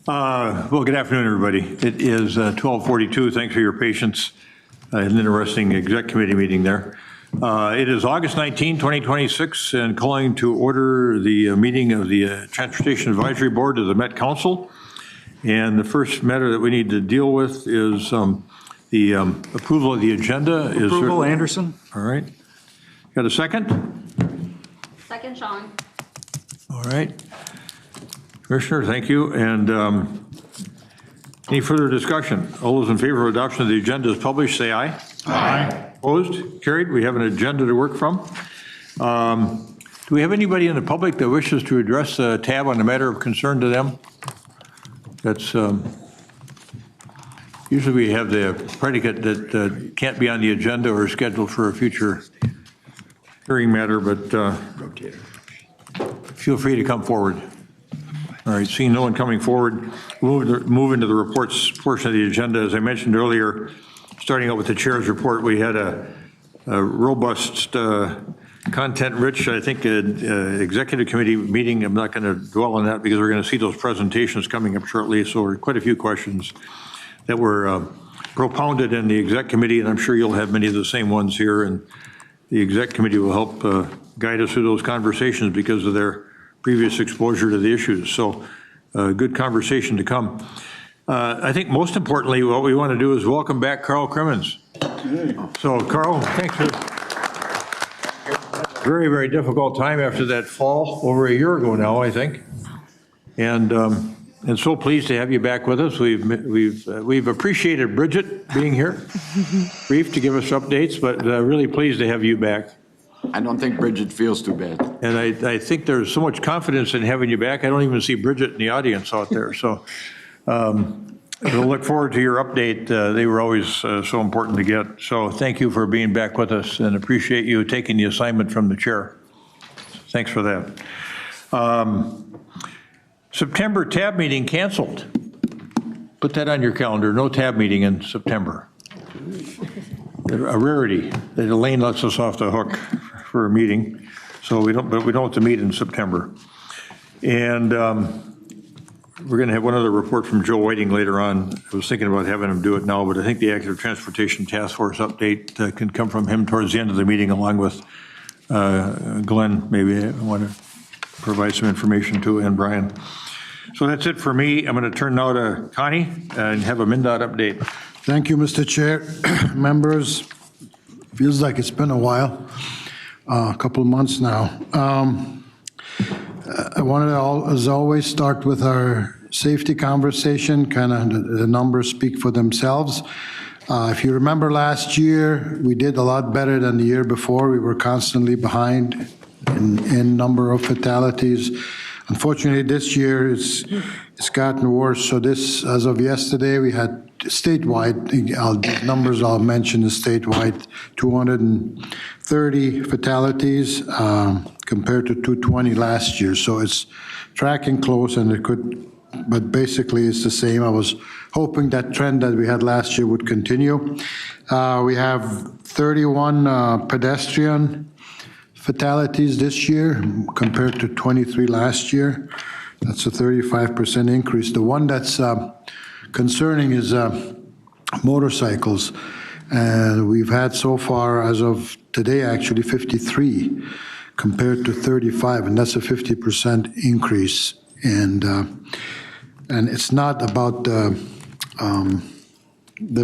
Well, good afternoon, everybody. It is 12:42. Thanks for your patience. An interesting exec committee meeting there. It is August 19, 2026, and calling to order the meeting of the Transportation Advisory Board of the Met Council. And the first matter that we need to deal with is the approval of the agenda. Approval, Anderson. All right. Got a second? Second, Sean. All right. Commissioner, thank you. And any further discussion? All those in favor of adoption of the agenda as published, say aye. Aye. Opposed? Carried. We have an agenda to work from. Do we have anybody in the public that wishes to address the tab on a matter of concern to them? That's usually we have the predicate that can't be on the agenda or scheduled for a future hearing matter, but feel free to come forward. All right, seeing no one coming forward, we'll move into the reports portion of the agenda. As I mentioned earlier, starting out with the chair's report, we had a robust, content-rich, I think, executive committee meeting. I'm not going to dwell on that because we're going to see those presentations coming up shortly. So quite a few questions that were propounded in the exec committee, and I'm sure you'll have many of the same ones here. And the exec committee will help guide us through those conversations because of their previous exposure to the issues. So good conversation to come. I think most importantly, what we want to do is welcome back Carl Crimmins. So Carl, thanks for very, very difficult time after that fall over a year ago now, I think. And so pleased to have you back with us. We've appreciated Bridget being here, brief to give us updates, but really pleased to have you back. I don't think Bridget feels too bad. And I think there's so much confidence in having you back. I don't even see Bridget in the audience out there. So we'll look forward to your update. They were always so important to get. So thank you for being back with us and appreciate you taking the assignment from the chair. Thanks for that. September tab meeting canceled. Put that on your calendar. No tab meeting in September. A rarity that Elaine lets us off the hook for a meeting, so we don't have to meet in September. And we're going to have one other report from Joe Whiting later on. I was thinking about having him do it now, but I think the Active Transportation Task Force update can come from him towards the end of the meeting, along with Glenn. Maybe I want to provide some information too, and Brian. So that's it for me. I'm going to turn now to Connie and have a MnDOT update. Thank you, Mr. Chair. Members, feels like it's been a while, a couple of months now. I wanted to, as always, start with our safety conversation. Kind of the numbers speak for themselves. If you remember last year, we did a lot better than the year before. We were constantly behind in number of fatalities. Unfortunately, this year it's gotten worse. So this, as of yesterday, we had statewide, the numbers I'll mention is statewide, 230 fatalities compared to 220 last year. So it's tracking close, and it could, but basically it's the same. I was hoping that trend that we had last year would continue. We have 31 pedestrian fatalities this year compared to 23 last year. That's a 35% increase. The one that's concerning is motorcycles. And we've had so far, as of today, actually 53 compared to 35, and that's a 50% increase. And it's not about them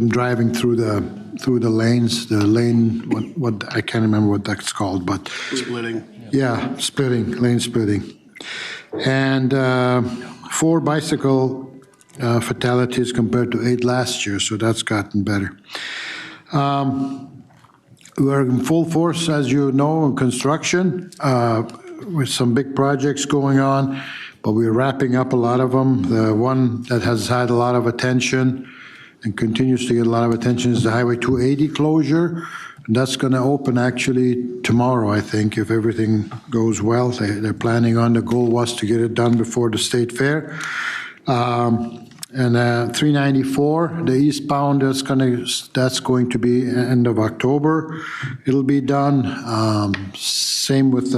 driving through the lanes, the lane, what I can't remember what that's called, but Splitting. yeah, splitting, lane splitting. And 4 bicycle fatalities compared to 8 last year, so that's gotten better. We're in full force, as you know, in construction with some big projects going on, but we're wrapping up a lot of them. The one that has had a lot of attention and continues to get a lot of attention is the Highway 280 closure. And that's going to open actually tomorrow, I think, if everything goes well. They're planning on, the goal was to get it done before the state fair. And 394, the eastbound, that's going to be end of October. It'll be done. Same with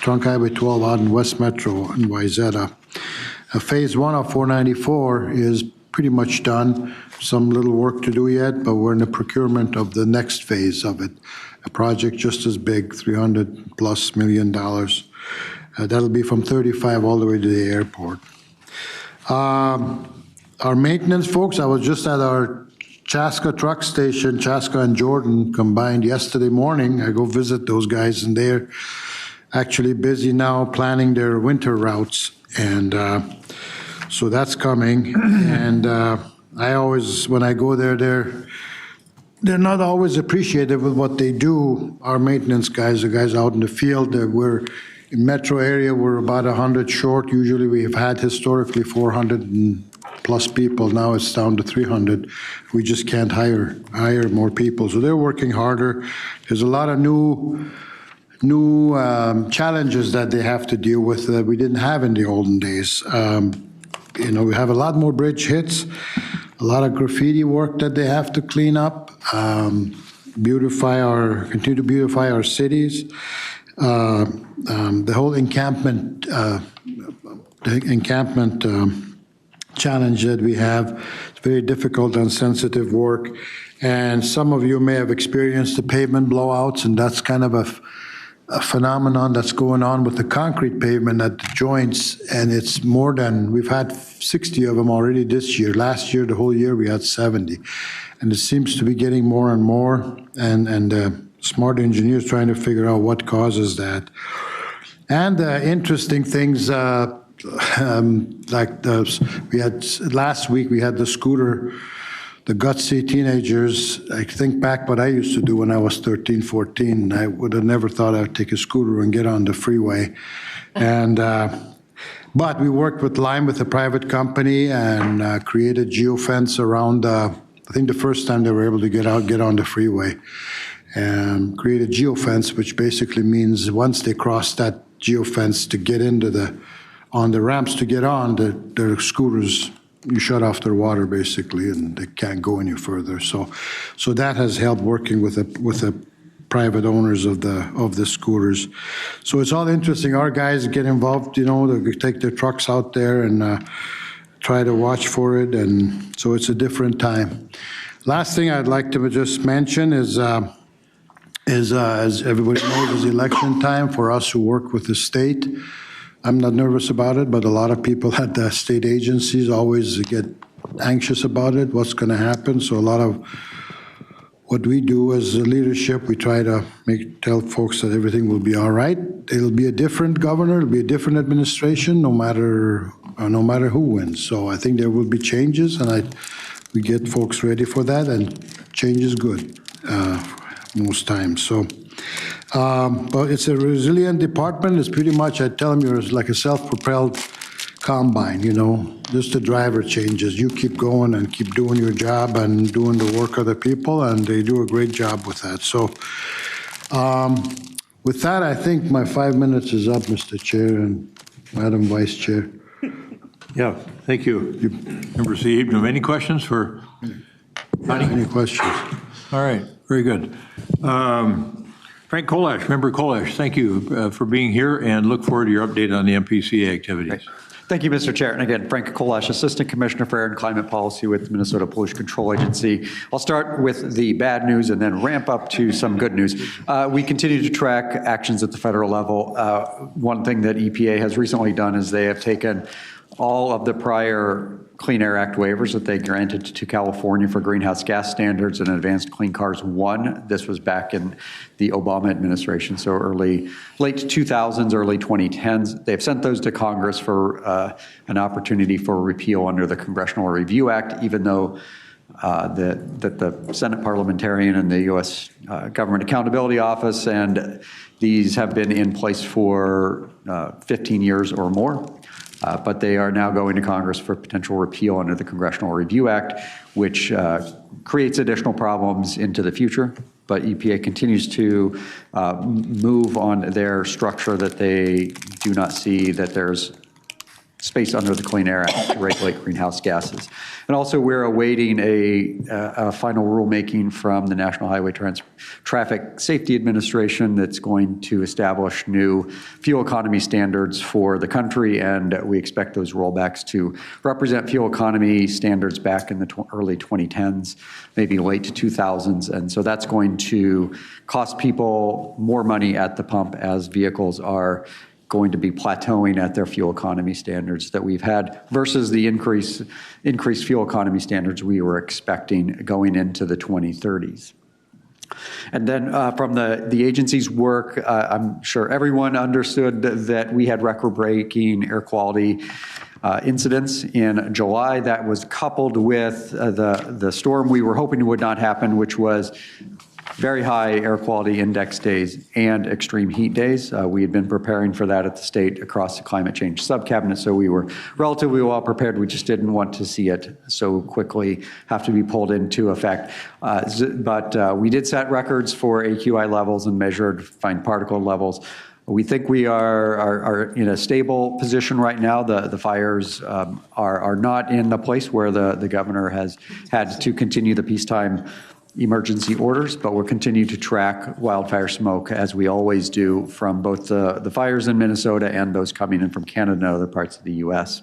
Trunk Highway 12 out in West Metro in Wayzata. Phase 1 of 494 is pretty much done. Some little work to do yet, but we're in the procurement of the next phase of it. A project just as big, $300+ million. That'll be from 35 all the way to the airport. Our maintenance folks, I was just at our Chaska truck station, Chaska and Jordan combined yesterday morning. I go visit those guys, and they're actually busy now planning their winter routes. And so that's coming. And I always, when I go there, they're not always appreciative of what they do. Our maintenance guys, the guys out in the field, we're in metro area, we're about 100 short. Usually we've had historically 400+ people. Now it's down to 300. We just can't hire more people. So they're working harder. There's a lot of new challenges that they have to deal with that we didn't have in the olden days. We have a lot more bridge hits, a lot of graffiti work that they have to clean up, continue to beautify our cities. The whole encampment challenge that we have, it's very difficult and sensitive work. And some of you may have experienced the pavement blowouts, and that's kind of a phenomenon that's going on with the concrete pavement at the joints, and it's more than, we've had 60 of them already this year. Last year, the whole year, we had 70. And it seems to be getting more and more, and smart engineers trying to figure out what causes that. And interesting things, last week, we had the scooter, the gutsy teenagers. I think back what I used to do when I was 13, 14. I would have never thought I'd take a scooter and get on the freeway. And but we worked with Lime, with a private company, and created geofence around. I think the first time they were able to get on the freeway, and created geofence, which basically means once they cross that geofence to get on the ramps to get on, their scooters, you shut off their water basically, and they can't go any further. So that has helped working with the private owners of the scooters. So it's all interesting. Our guys get involved, they take their trucks out there and try to watch for it, and so it's a different time. Last thing I'd like to just mention is as everybody knows, is election time for us who work with the state. I'm not nervous about it, but a lot of people at the state agencies always get anxious about it, what's going to happen. So a lot of what we do as a leadership, we try to tell folks that everything will be all right. It'll be a different governor, it'll be a different administration, no matter who wins. So I think there will be changes, and we get folks ready for that, and change is good most times. So. But it's a resilient department. It's pretty much, I tell them, you're like a self-propelled combine, just the driver changes. You keep going and keep doing your job and doing the work of the people, and they do a great job with that. So with that, I think my 5 minutes is up, Mr. Chair and Madam Vice Chair. Yeah, thank you. Member Saib, do you have any questions for Connie? Any questions? All right, very good. Frank Kolash, Member Kolash, thank you for being here, and look forward to your update on the MPCA activities. Great. Thank you, Mr. Chair. And again, Frank Kolash, Assistant Commissioner for Air and Climate Policy with the Minnesota Pollution Control Agency. I'll start with the bad news and then ramp up to some good news. We continue to track actions at the federal level. One thing that EPA has recently done is they have taken all of the prior Clean Air Act waivers that they granted to California for greenhouse gas standards and Advanced Clean Cars 1. This was back in the Obama administration, so late 2000s, early 2010s. They've sent those to Congress for an opportunity for repeal under the Congressional Review Act, even though the Senate parliamentarian and the U.S. Government Accountability Office, and these have been in place for 15 years or more. But they are now going to Congress for potential repeal under the Congressional Review Act, which creates additional problems into the future. But EPA continues to move on their structure that they do not see that there's space under the Clean Air Act to regulate greenhouse gases. And also, we're awaiting a final rulemaking from the National Highway Traffic Safety Administration that's going to establish new fuel economy standards for the country, and we expect those rollbacks to represent fuel economy standards back in the early 2010s, maybe late 2000s. And so that's going to cost people more money at the pump as vehicles are going to be plateauing at their fuel economy standards that we've had versus the increased fuel economy standards we were expecting going into the 2030s. And then from the agency's work, I'm sure everyone understood that we had record-breaking air quality incidents in July. That was coupled with the storm we were hoping would not happen, which was very high air quality index days and extreme heat days. We had been preparing for that at the state across the climate change subcabinet, so we were relatively well prepared. We just didn't want to see it so quickly have to be pulled into effect. But we did set records for AQI levels and measured fine particle levels. We think we are in a stable position right now. The fires are not in the place where the governor has had to continue the peacetime emergency orders, but we'll continue to track wildfire smoke as we always do from both the fires in Minnesota and those coming in from Canada and other parts of the U.S.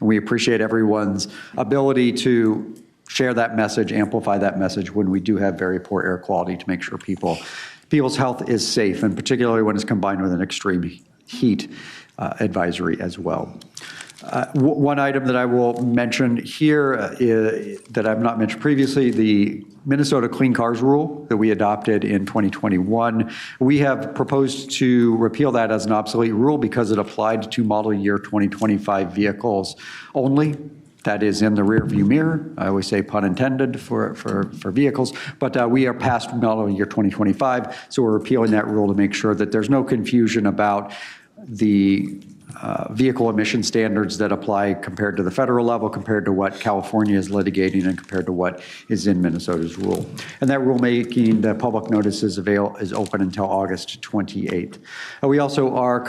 And we appreciate everyone's ability to share that message, amplify that message when we do have very poor air quality to make sure people's health is safe, and particularly when it's combined with an extreme heat advisory as well. One item that I will mention here that I've not mentioned previously, the Minnesota Clean Cars Rule that we adopted in 2021. We have proposed to repeal that as an obsolete rule because it applied to model year 2025 vehicles only. That is in the rearview mirror. I always say pun intended for vehicles, but we are past model year 2025, so we're repealing that rule to make sure that there's no confusion about the vehicle emission standards that apply compared to the federal level, compared to what California is litigating, and compared to what is in Minnesota's rule. And that rulemaking, the public notice is open until August 28th. We also are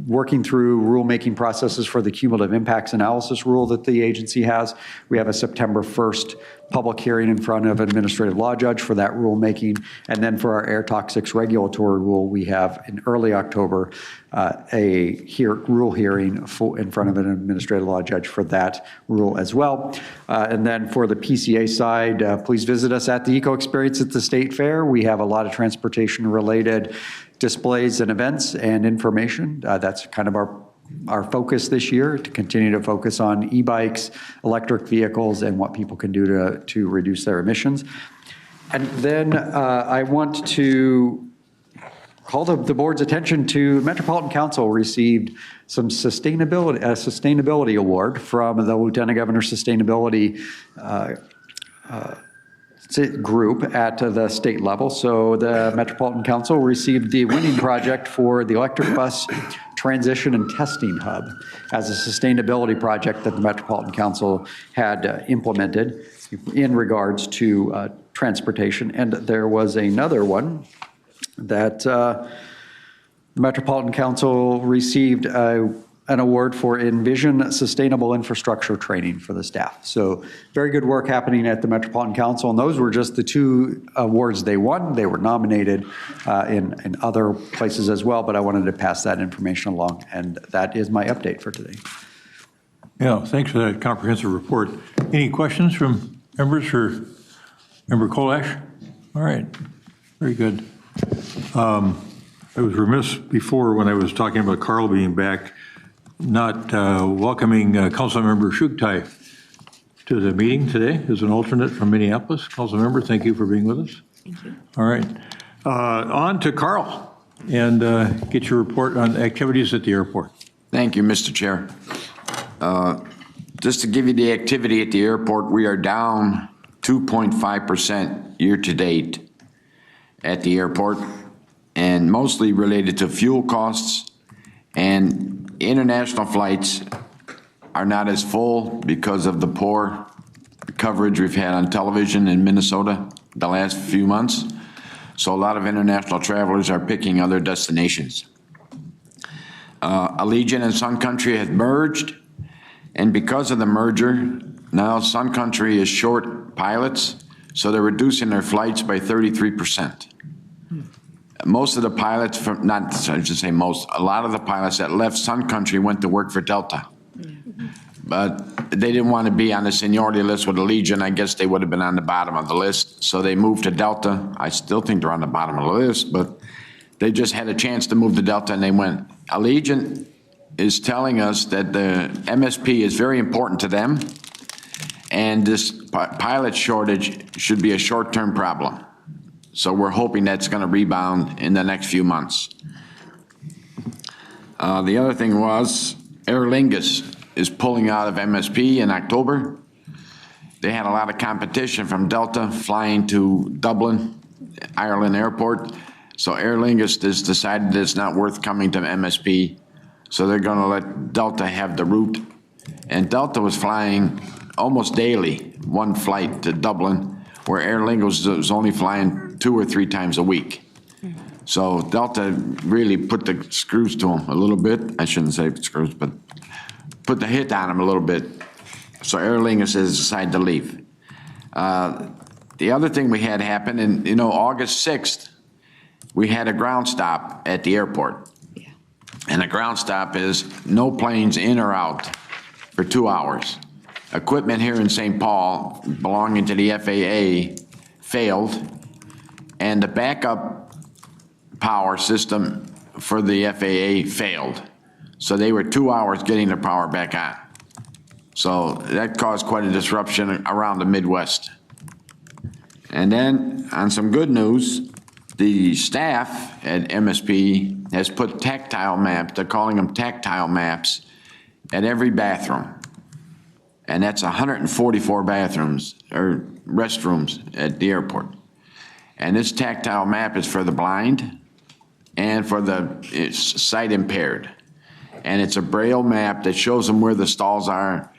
working through rulemaking processes for the cumulative impacts analysis rule that the agency has. We have a September 1st public hearing in front of an administrative law judge for that rulemaking. And then for our air toxics regulatory rule, we have in early October rule hearing in front of an administrative law judge for that rule as well. And then for the PCA side, please visit us at the Eco Experience at the State Fair. We have a lot of transportation-related displays and events and information. That's kind of our focus this year, to continue to focus on e-bikes, electric vehicles, and what people can do to reduce their emissions. And then I want to call the board's attention to Metropolitan Council received some sustainability award from the Lieutenant Governor's Sustainability group at the state level. So the Metropolitan Council received the winning project for the electric bus transition and testing hub as a sustainability project that the Metropolitan Council had implemented in regards to transportation. And there was another one that the Metropolitan Council received an award for Envision Sustainable Infrastructure Training for the staff. So very good work happening at the Metropolitan Council, and those were just the two awards they won. They were nominated in other places as well, but I wanted to pass that information along, and that is my update for today. Yeah, thanks for that comprehensive report. Any questions from members for Member Kolash? All right, very good. I was remiss before when I was talking about Carl being back, not welcoming Councilmember Shughtai to the meeting today as an alternate from Minneapolis. Councilmember, thank you for being with us. Thank you. All right. On to Carl and get your report on activities at the airport. Thank you, Mr. Chair. Just to give you the activity at the airport, we are down 2.5% year to date at the airport, and mostly related to fuel costs, and international flights are not as full because of the poor coverage we've had on television in Minnesota the last few months. So a lot of international travelers are picking other destinations. Allegiant and Sun Country had merged, and because of the merger, now Sun Country is short pilots, so they're reducing their flights by 33%. Most of the pilots, I should say most, a lot of the pilots that left Sun Country went to work for Delta. But they didn't want to be on the seniority list with Allegiant. I guess they would have been on the bottom of the list, so they moved to Delta. I still think they're on the bottom of the list, but they just had a chance to move to Delta and they went. Allegiant is telling us that the MSP is very important to them, and this pilot shortage should be a short-term problem. So we're hoping that's going to rebound in the next few months. The other thing was Aer Lingus is pulling out of MSP in October. They had a lot of competition from Delta flying to Dublin, Ireland Airport. So Aer Lingus has decided it's not worth coming to MSP. So they're going to let Delta have the route. And Delta was flying almost daily, one flight to Dublin, where Aer Lingus was only flying 2 or 3 times a week. So Delta really put the screws to them a little bit. I shouldn't say screws, but put the hit on them a little bit. So Aer Lingus has decided to leave. The other thing we had happen, and you know, August 6th, we had a ground stop at the airport. Yeah. And a ground stop is no planes in or out for 2 hours. Equipment here in St. Paul belonging to the FAA failed, and the backup power system for the FAA failed. So they were 2 hours getting their power back on. So that caused quite a disruption around the Midwest. And then on some good news, the staff at MSP has put tactile maps, they're calling them tactile maps, at every bathroom. And that's 144 bathrooms or restrooms at the airport. And this tactile map is for the blind and for the sight impaired. And it's a Braille map that shows them where the stalls are.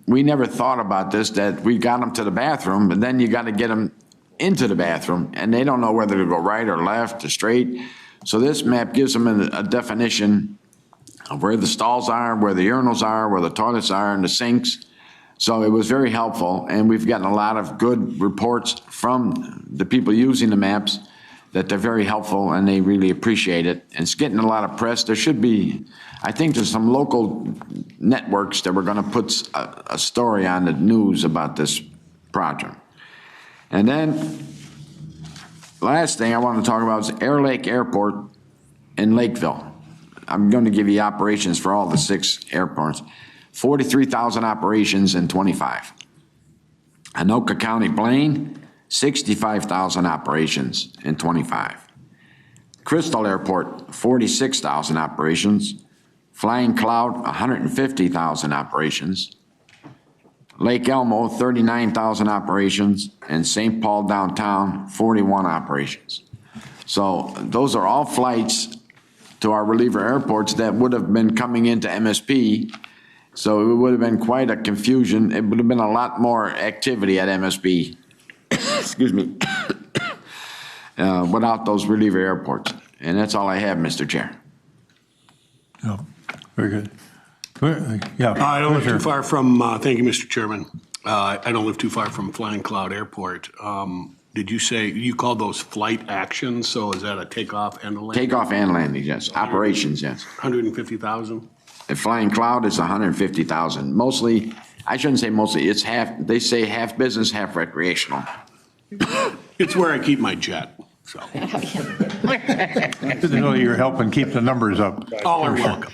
We never thought about this, that we got them to the bathroom, but then you got to get them into the bathroom, and they don't know whether to go right or left or straight. So this map gives them a definition of where the stalls are, where the urinals are, where the toilets are, and the sinks. So it was very helpful, and we've gotten a lot of good reports from the people using the maps that they're very helpful and they really appreciate it. And it's getting a lot of press. There should be, I think there's some local networks that we're going to put a story on the news about this project. And then last thing I want to talk about is Air Lake Airport in Lakeville. I'm going to give you operations for all the 6 airports. 43,000 operations in 25. Anoka County Blaine, 65,000 operations in 25. Crystal Airport, 46,000 operations. Flying Cloud, 150,000 operations. Lake Elmo, 39,000 operations. And St. Paul Downtown, 41 operations. So those are all flights to our reliever airports that would have been coming into MSP. So it would have been quite a confusion. It would have been a lot more activity at MSP, excuse me, without those reliever airports. And that's all I have, Mr. Chair. Oh, very good. Yeah. I don't live too far from, thank you, Mr. Chairman. I don't live too far from Flying Cloud Airport. Did you say, you called those flight actions, so is that a takeoff and a landing? Takeoff and landing, yes. Operations, yes. 150,000? At Flying Cloud is 150,000. Mostly, I shouldn't say mostly, it's half, they say half business, half recreational. It's where I keep my jet, so. Good to know you're helping keep the numbers up. All are welcome.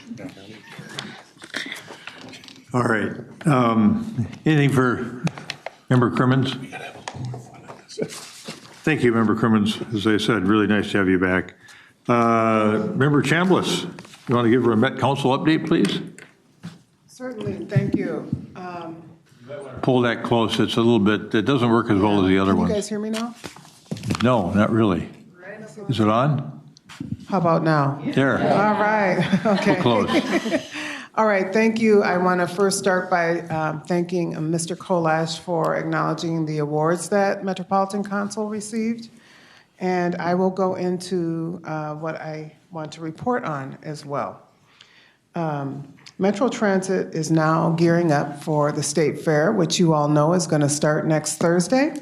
All right. Anything for Member Crimmins? Thank you, Member Crimmins. As I said, really nice to have you back. Member Chambliss, you want to give her a Met Council update, please? Certainly, thank you. Pull that close. It's a little bit, it doesn't work as well as the other Can you ones. guys hear me now? No, not really. Is it on? How about now? There. All right, okay. Close. All right, thank you. I want to first start by thanking Mr. Kolash for acknowledging the awards that Metropolitan Council received. And I will go into what I want to report on as well. Metro Transit is now gearing up for the State Fair, which you all know is going to start next Thursday.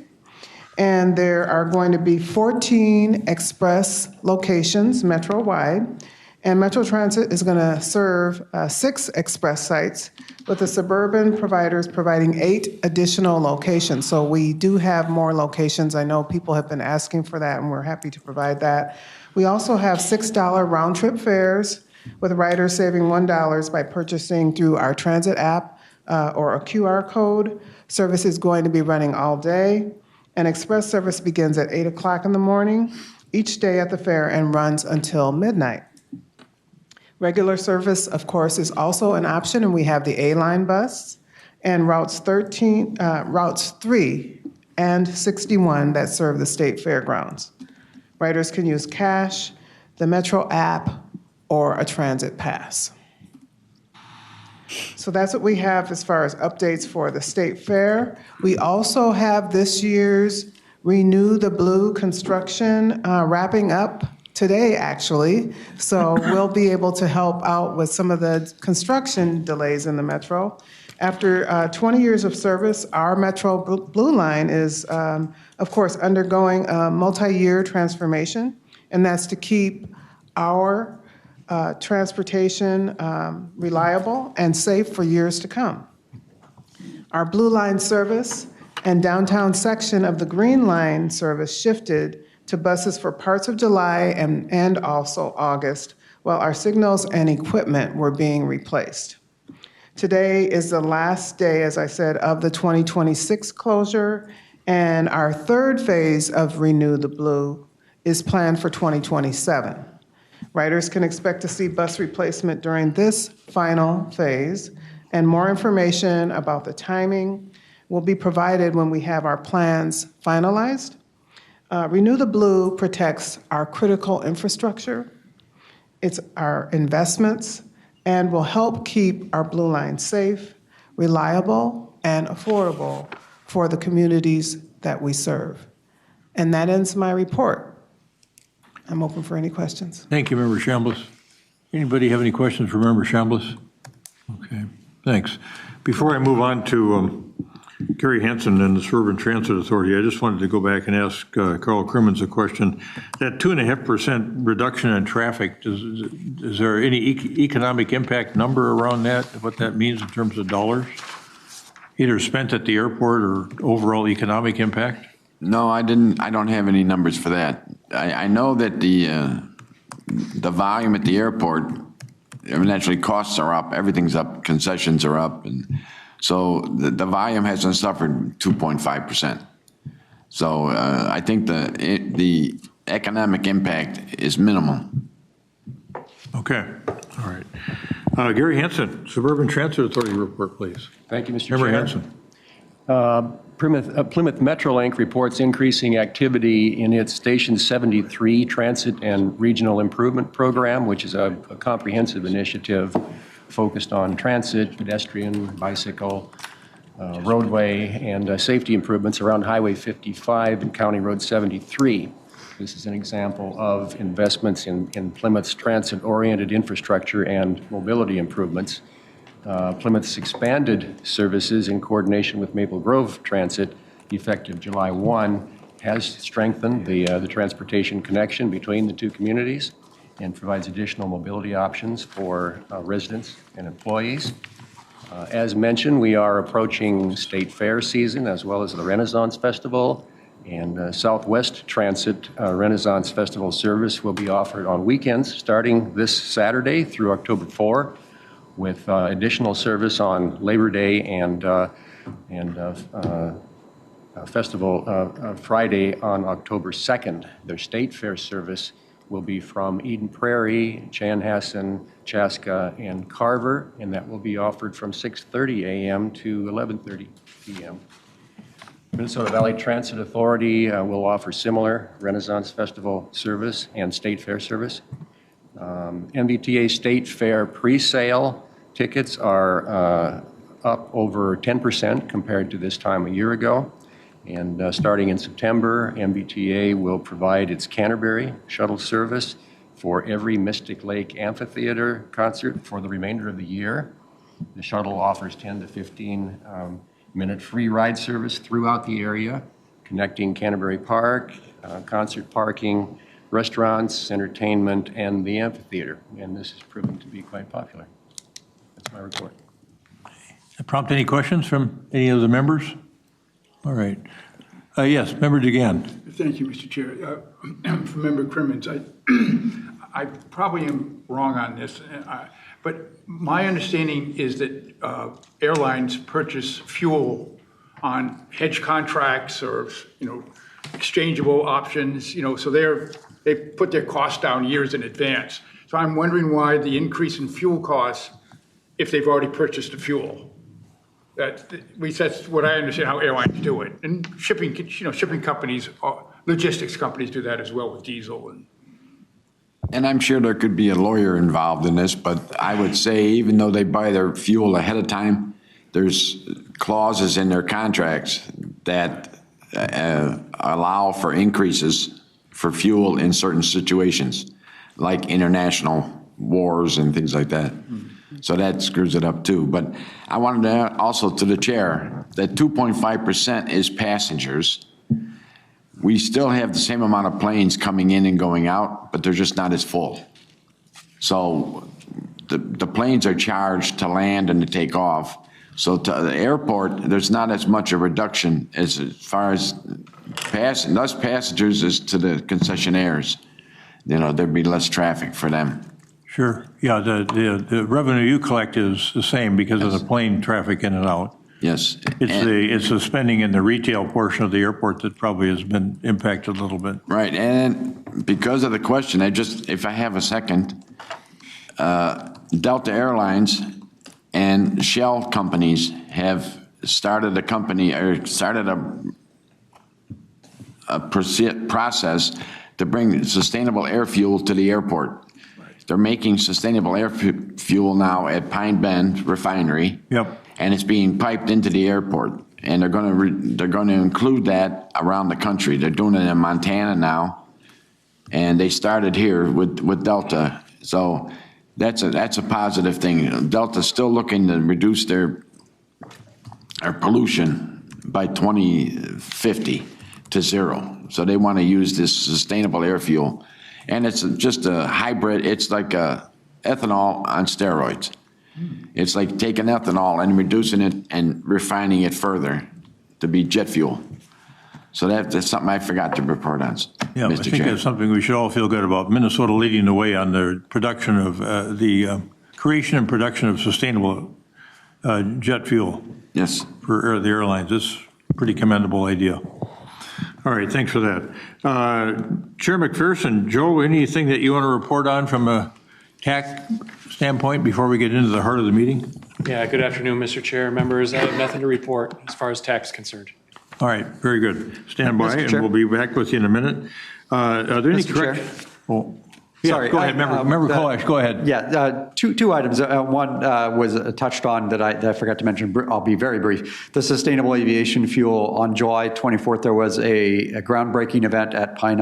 And there are going to be 14 express locations Metro-wide. And Metro Transit is going to serve 6 express sites, with the suburban providers providing 8 additional locations. So we do have more locations. I know people have been asking for that, and we're happy to provide that. We also have $6 round-trip fares, with riders saving $1 by purchasing through our transit app or a QR code. Service is going to be running all day. And express service begins at 8 o'clock in the morning each day at the fair and runs until midnight. Regular service, of course, is also an option, and we have the A-Line bus and routes 3 and 61 that serve the state fairgrounds. Riders can use cash, the Metro app, or a transit pass. So that's what we have as far as updates for the state fair. We also have this year's Renew the Blue construction wrapping up today, actually. So we'll be able to help out with some of the construction delays in the Metro. After 20 years of service, our Metro Blue Line is, of course, undergoing a multi-year transformation, and that's to keep our transportation reliable and safe for years to come. Our Blue Line service and downtown section of the Green Line service shifted to buses for parts of July and also August, while our signals and equipment were being replaced. Today is the last day, as I said, of the 2026 closure, and our third phase of Renew the Blue is planned for 2027. Riders can expect to see bus replacement during this final phase, and more information about the timing will be provided when we have our plans finalized. Renew the Blue protects our critical infrastructure, it's our investments, and will help keep our Blue Line safe, reliable, and affordable for the communities that we serve. And that ends my report. I'm open for any questions. Thank you, Member Chambliss. Anybody have any questions for Member Chambliss? Okay, thanks. Before I move on to Gary Hansen and the Suburban Transit Authority, I just wanted to go back and ask Carl Crimmins a question. That 2.5% reduction in traffic, is there any economic impact number around that, what that means in terms of dollars? Either spent at the airport or overall economic impact? No, I don't have any numbers for that. I know that the volume at the airport, naturally costs are up, everything's up, concessions are up, and so the volume hasn't suffered 2.5%. So I think the economic impact is minimal. Okay, all right. Gary Hansen, Suburban Transit Authority report, please. Thank you, Mr. Member Chair. Hansen. Plymouth Metrolink reports increasing activity in its Station 73 Transit and Regional Improvement Program, which is a comprehensive initiative focused on transit, pedestrian, bicycle, roadway, and safety improvements around Highway 55 and County Road 73. This is an example of investments in Plymouth's transit-oriented infrastructure and mobility improvements. Plymouth's expanded services in coordination with Maple Grove Transit, effective July 1, has strengthened the transportation connection between the two communities and provides additional mobility options for residents and employees. As mentioned, we are approaching State Fair season as well as the Renaissance Festival, and Southwest Transit Renaissance Festival service will be offered on weekends starting this Saturday through October 4, with additional service on Labor Day and Festival Friday on October 2nd. Their State Fair service will be from Eden Prairie, Chanhassen, Chaska, and Carver, and that will be offered from 6:30 a.m. to 11:30 p.m. Minnesota Valley Transit Authority will offer similar Renaissance Festival service and State Fair service. MBTA State Fair pre-sale tickets are up over 10% compared to this time a year ago. And starting in September, MBTA will provide its Canterbury shuttle service for every Mystic Lake Amphitheater concert for the remainder of the year. The shuttle offers 10 to 15 minute free ride service throughout the area, connecting Canterbury Park, concert parking, restaurants, entertainment, and the amphitheater. And this is proving to be quite popular. That's my report. Prompt any questions from any of the members? All right. Yes, Member DeGan. Thank you, Mr. Chair. For Member Crimmins, I probably am wrong on this, but my understanding is that airlines purchase fuel on hedge contracts or, exchangeable options, so they put their costs down years in advance. So I'm wondering why the increase in fuel costs if they've already purchased the fuel. That's what I understand how airlines do it. And shipping companies, logistics companies do that as well with diesel. And I'm sure there could be a lawyer involved in this, but I would say even though they buy their fuel ahead of time, there's clauses in their contracts that allow for increases for fuel in certain situations, like international wars and things like that. So that screws it up too. But I wanted to add also to the chair that 2.5% is passengers. We still have the same amount of planes coming in and going out, but they're just not as full. So the planes are charged to land and to take off. So to the airport, there's not as much a reduction as far as less passengers as to the concessionaires. There'd be less traffic for them. Sure. Yeah, the revenue you collect is the same because of the plane traffic in and out. Yes. It's the spending in the retail portion of the airport that probably has been impacted a little bit. Right, and because of the question, if I have a second, Delta Airlines and Shell companies have started a process to bring sustainable air fuel to the airport. They're making sustainable air fuel now at Pine Bend Refinery. Yep. And it's being piped into the airport. And they're going to include that around the country. They're doing it in Montana now. And they started here with Delta. So that's a positive thing. Delta's still looking to reduce their pollution by 2050 to zero. So they want to use this sustainable air fuel. And it's just a hybrid. It's like a ethanol on steroids. It's like taking ethanol and reducing it and refining it further to be jet fuel. So that's something I forgot to report on, Yeah, Mr. I think Chair. that's something we should all feel good about. Minnesota leading the way on the production of the creation and production of sustainable jet fuel Yes. for the airlines. It's a pretty commendable idea. All right, thanks for that. Chair McPherson, Joe, anything that you want to report on from a TAC standpoint before we get into the heart of the meeting? Yeah, good afternoon, Mr. Chair, members. I have nothing to report as far as tax is concerned. All right, very good. Stand by, Mr. and Chair. we'll be back with you in a minute. Are there any Mr. Chair. corrections? Oh, yeah, Sorry, go ahead, Member Kolash, go ahead. Yeah, two items. One was touched on that I forgot to mention. I'll be very brief. The sustainable aviation fuel. On July 24th, there was a groundbreaking event at Pine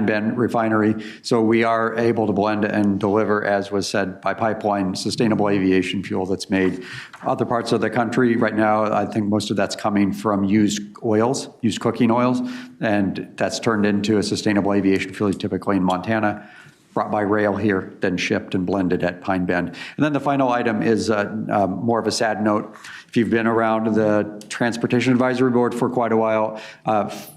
Bend Refinery. So we are able to blend and deliver, as was said, by pipeline, sustainable aviation fuel that's made other parts of the country. Right now, I think most of that's coming from used cooking oils, and that's turned into a sustainable aviation fuel typically in Montana, brought by rail here, then shipped and blended at Pine Bend. And then the final item is more of a sad note. If you've been around the Transportation Advisory Board for quite a while,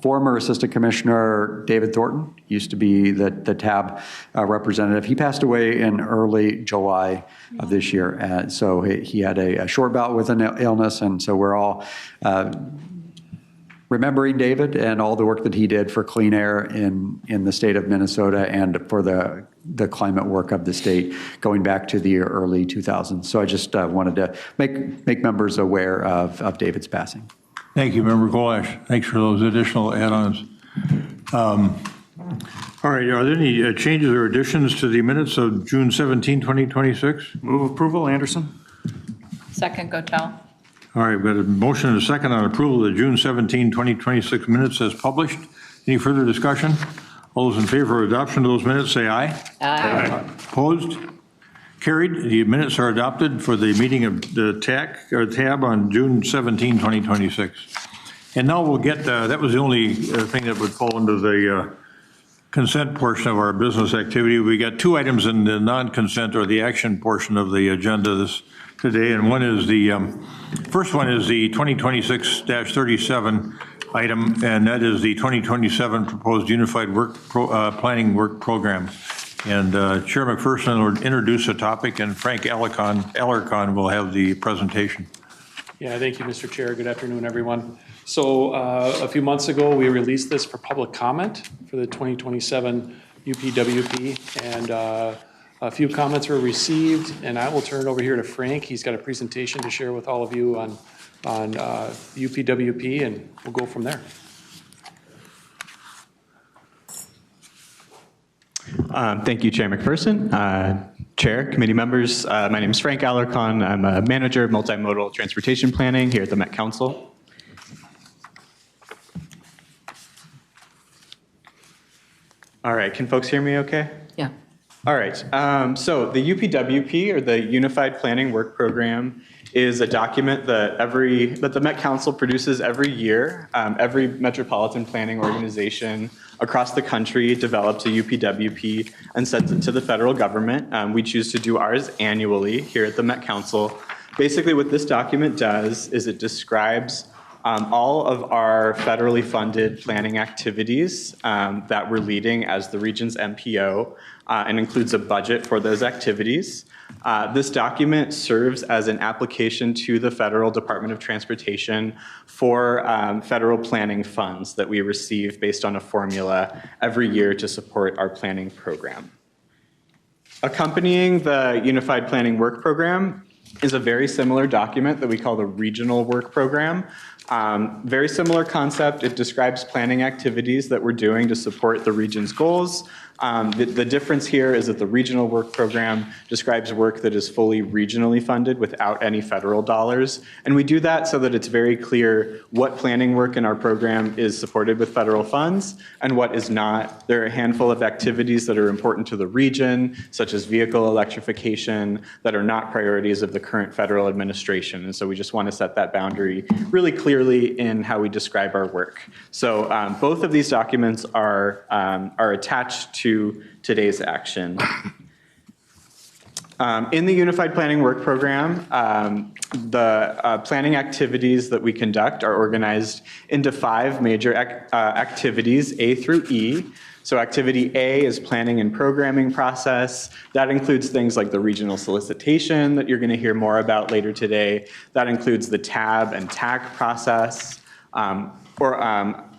former Assistant Commissioner David Thornton used to be the TAB representative. He passed away in early July of this year. So he had a short bout with an illness, and so we're all remembering David and all the work that he did for clean air in the state of Minnesota and for the climate work of the state going back to the early 2000s. So I just wanted to make members aware of David's passing. Thank you, Member Kolash. Thanks for those additional add-ons. All right, are there any changes or additions to the minutes of June 17, 2026? Move approval, Anderson. Second, Gotel. All right, we've got a motion and a second on approval of the June 17, 2026 minutes as published. Any further discussion? All those in favor of adoption of those minutes, say aye. Aye. Opposed? Carried. The minutes are adopted for the meeting of the tab on June 17, 2026. And now we'll get, that was the only thing that would fall into the consent portion of our business activity. We got two items in the non-consent or the action portion of the agenda today, and one is the first one is the 2026-37 item, and that is the 2027 proposed unified planning work program. And Chair McPherson will introduce the topic, and Frank Alarcon will have the presentation. Yeah, thank you, Mr. Chair. Good afternoon, everyone. So a few months ago, we released this for public comment for the 2027 UPWP, and a few comments were received, and I will turn it over here to Frank. He's got a presentation to share with all of you on UPWP, and we'll go from there. Thank you, Chair McPherson. Chair, committee members, my name is Frank Alarcon. I'm a manager of multimodal transportation planning here at the Met Council. All right, can folks hear me okay? Yeah. All right, so the UPWP, or the Unified Planning Work Program, is a document that the Met Council produces every year. Every metropolitan planning organization across the country develops a UPWP and sends it to the federal government. We choose to do ours annually here at the Met Council. Basically what this document does is it describes all of our federally funded planning activities that we're leading as the region's MPO and includes a budget for those activities. This document serves as an application to the Federal Department of Transportation for federal planning funds that we receive based on a formula every year to support our planning program. Accompanying the Unified Planning Work Program is a very similar document that we call the Regional Work Program. Very similar concept. It describes planning activities that we're doing to support the region's goals. The difference here is that the Regional Work Program describes work that is fully regionally funded without any federal dollars. And we do that so that it's very clear what planning work in our program is supported with federal funds and what is not. There are a handful of activities that are important to the region, such as vehicle electrification, that are not priorities of the current federal administration. And so we just want to set that boundary really clearly in how we describe our work. So both of these documents are attached to today's action. In the Unified Planning Work Program, the planning activities that we conduct are organized into 5 major activities, A through E. So activity A is planning and programming process. That includes things like the regional solicitation that you're going to hear more about later today. That includes the TAB and TAC process.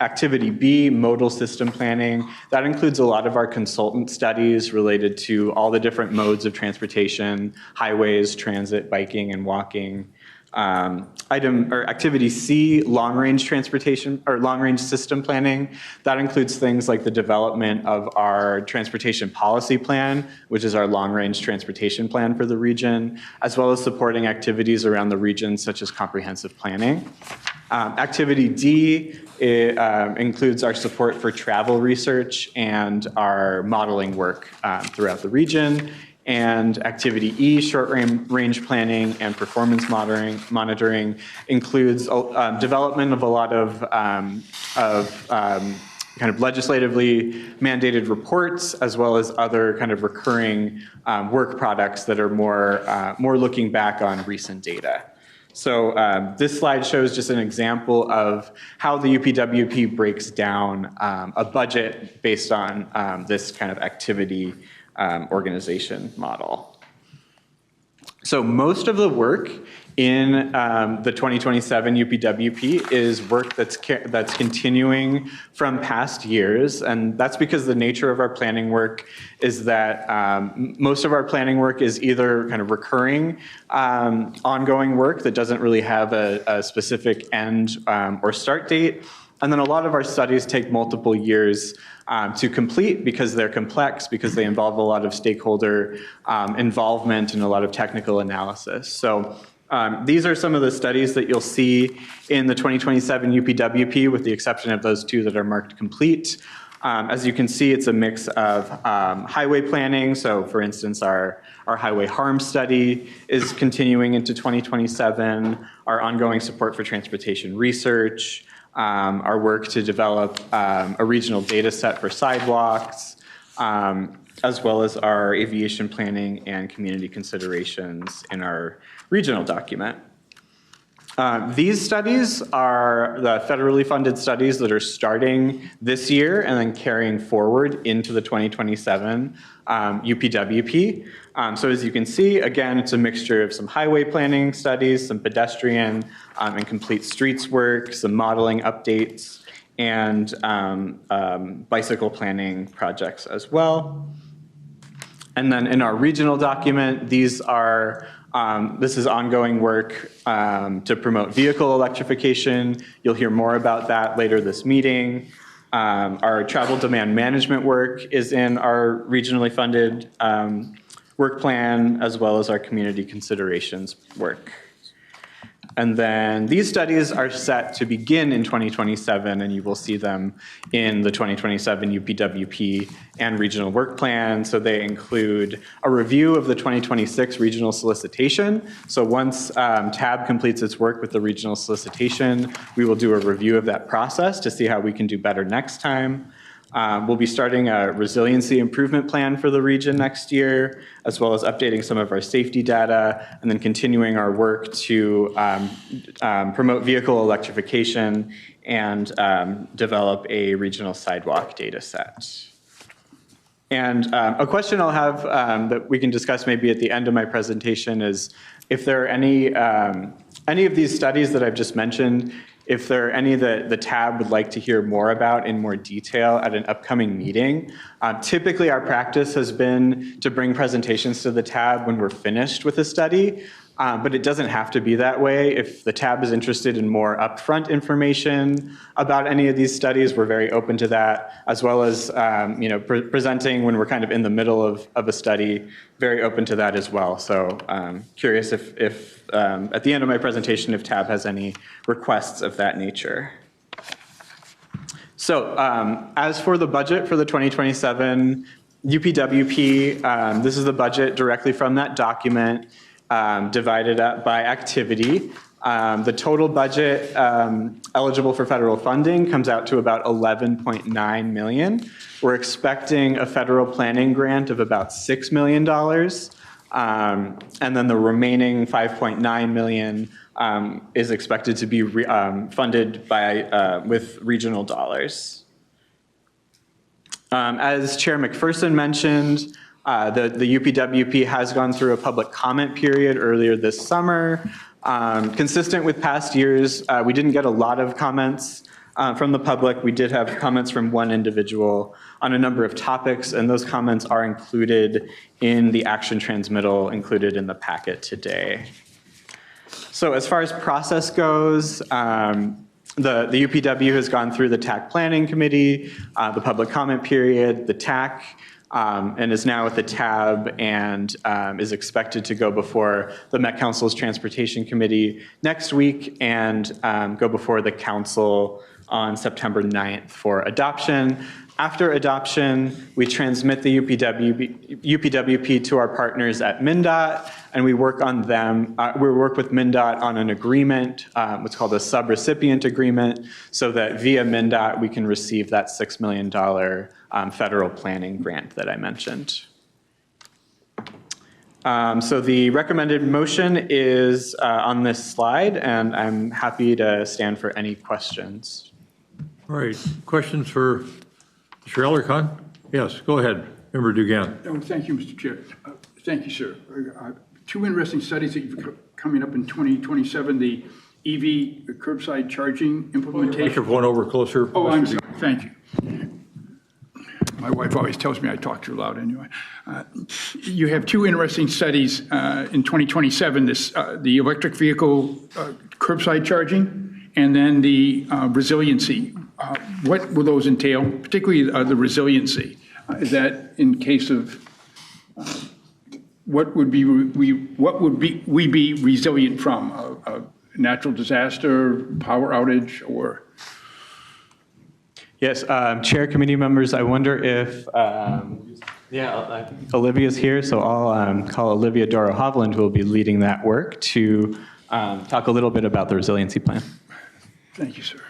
Activity B, modal system planning. That includes a lot of our consultant studies related to all the different modes of transportation, highways, transit, biking, and walking. Activity C, long-range transportation or long-range system planning. That includes things like the development of our transportation policy plan, which is our long-range transportation plan for the region, as well as supporting activities around the region, such as comprehensive planning. Activity D includes our support for travel research and our modeling work throughout the region. And activity E, short-range planning and performance monitoring includes development of a lot of kind of legislatively mandated reports, as well as other kind of recurring work products that are more looking back on recent data. So this slide shows just an example of how the UPWP breaks down a budget based on this kind of activity organization model. So most of the work in the 2027 UPWP is work that's continuing from past years, and that's because the nature of our planning work is that most of our planning work is either kind of recurring, ongoing work that doesn't really have a specific end or start date, and then a lot of our studies take multiple years to complete because they're complex, because they involve a lot of stakeholder involvement and a lot of technical analysis. So these are some of the studies that you'll see in the 2027 UPWP, with the exception of those 2 that are marked complete. As you can see, it's a mix of highway planning. So for instance, our highway harm study is continuing into 2027, our ongoing support for transportation research, our work to develop a regional data set for sidewalks, as well as our aviation planning and community considerations in our regional document. These studies are the federally funded studies that are starting this year and then carrying forward into the 2027 UPWP. So as you can see, again, it's a mixture of some highway planning studies, some pedestrian and complete streets work, some modeling updates, and bicycle planning projects as well. And then in our regional document, these are this is ongoing work to promote vehicle electrification. You'll hear more about that later this meeting. Our travel demand management work is in our regionally funded work plan, as well as our community considerations work. And then these studies are set to begin in 2027, and you will see them in the 2027 UPWP and regional work plan. So they include a review of the 2026 regional solicitation. So once TAB completes its work with the regional solicitation, we will do a review of that process to see how we can do better next time. We'll be starting a resiliency improvement plan for the region next year, as well as updating some of our safety data, and then continuing our work to promote vehicle electrification and develop a regional sidewalk data set. And a question I'll have that we can discuss maybe at the end of my presentation is if there are any of these studies that I've just mentioned, if there are any that the TAB would like to hear more about in more detail at an upcoming meeting. Typically, our practice has been to bring presentations to the TAB when we're finished with a study, but it doesn't have to be that way. If the TAB is interested in more upfront information about any of these studies, we're very open to that, as well as presenting when we're kind of in the middle of a study, very open to that as well. So curious if at the end of my presentation, if TAB has any requests of that nature. So as for the budget for the 2027 UPWP, this is the budget directly from that document, divided up by activity. The total budget eligible for federal funding comes out to about $11.9 million. We're expecting a federal planning grant of about $6 million. And then the remaining $5.9 million is expected to be funded by with regional dollars. As Chair McPherson mentioned, the UPWP has gone through a public comment period earlier this summer. Consistent with past years, we didn't get a lot of comments from the public. We did have comments from one individual on a number of topics, and those comments are included in the action transmittal included in the packet today. So as far as process goes, the UPW has gone through the TAC Planning Committee, the public comment period, the TAC, and is now with the TAB and is expected to go before the Met Council's Transportation Committee next week and go before the Council on September 9th for adoption. After adoption, we transmit the UPWP to our partners at MnDOT, and we work on them. We work with MnDOT on an agreement, what's called a subrecipient agreement, so that via MnDOT we can receive that $6 million federal planning grant that I mentioned. So the recommended motion is on this slide, and I'm happy to stand for any questions. All right, questions for Mr. Alarcon? Yes, go ahead, Member Dugan. Oh, thank you, Mr. Chair. Thank you, sir. Two interesting studies that you've coming up in 2027, the EV curbside charging implementation. Microphone over closer. Oh, I'm sorry. Thank you. My wife always tells me I talk too loud anyway. You have two interesting studies in 2027, the electric vehicle curbside charging and then the resiliency. What will those entail, particularly the resiliency? Is that in case of what would we be resilient from? A natural disaster, power outage, or? Yes, Chair, committee members, I wonder if, Olivia's here, so I'll call Olivia Doro Hovland, who will be leading that work, to talk a little bit about the resiliency plan. Thank you, sir.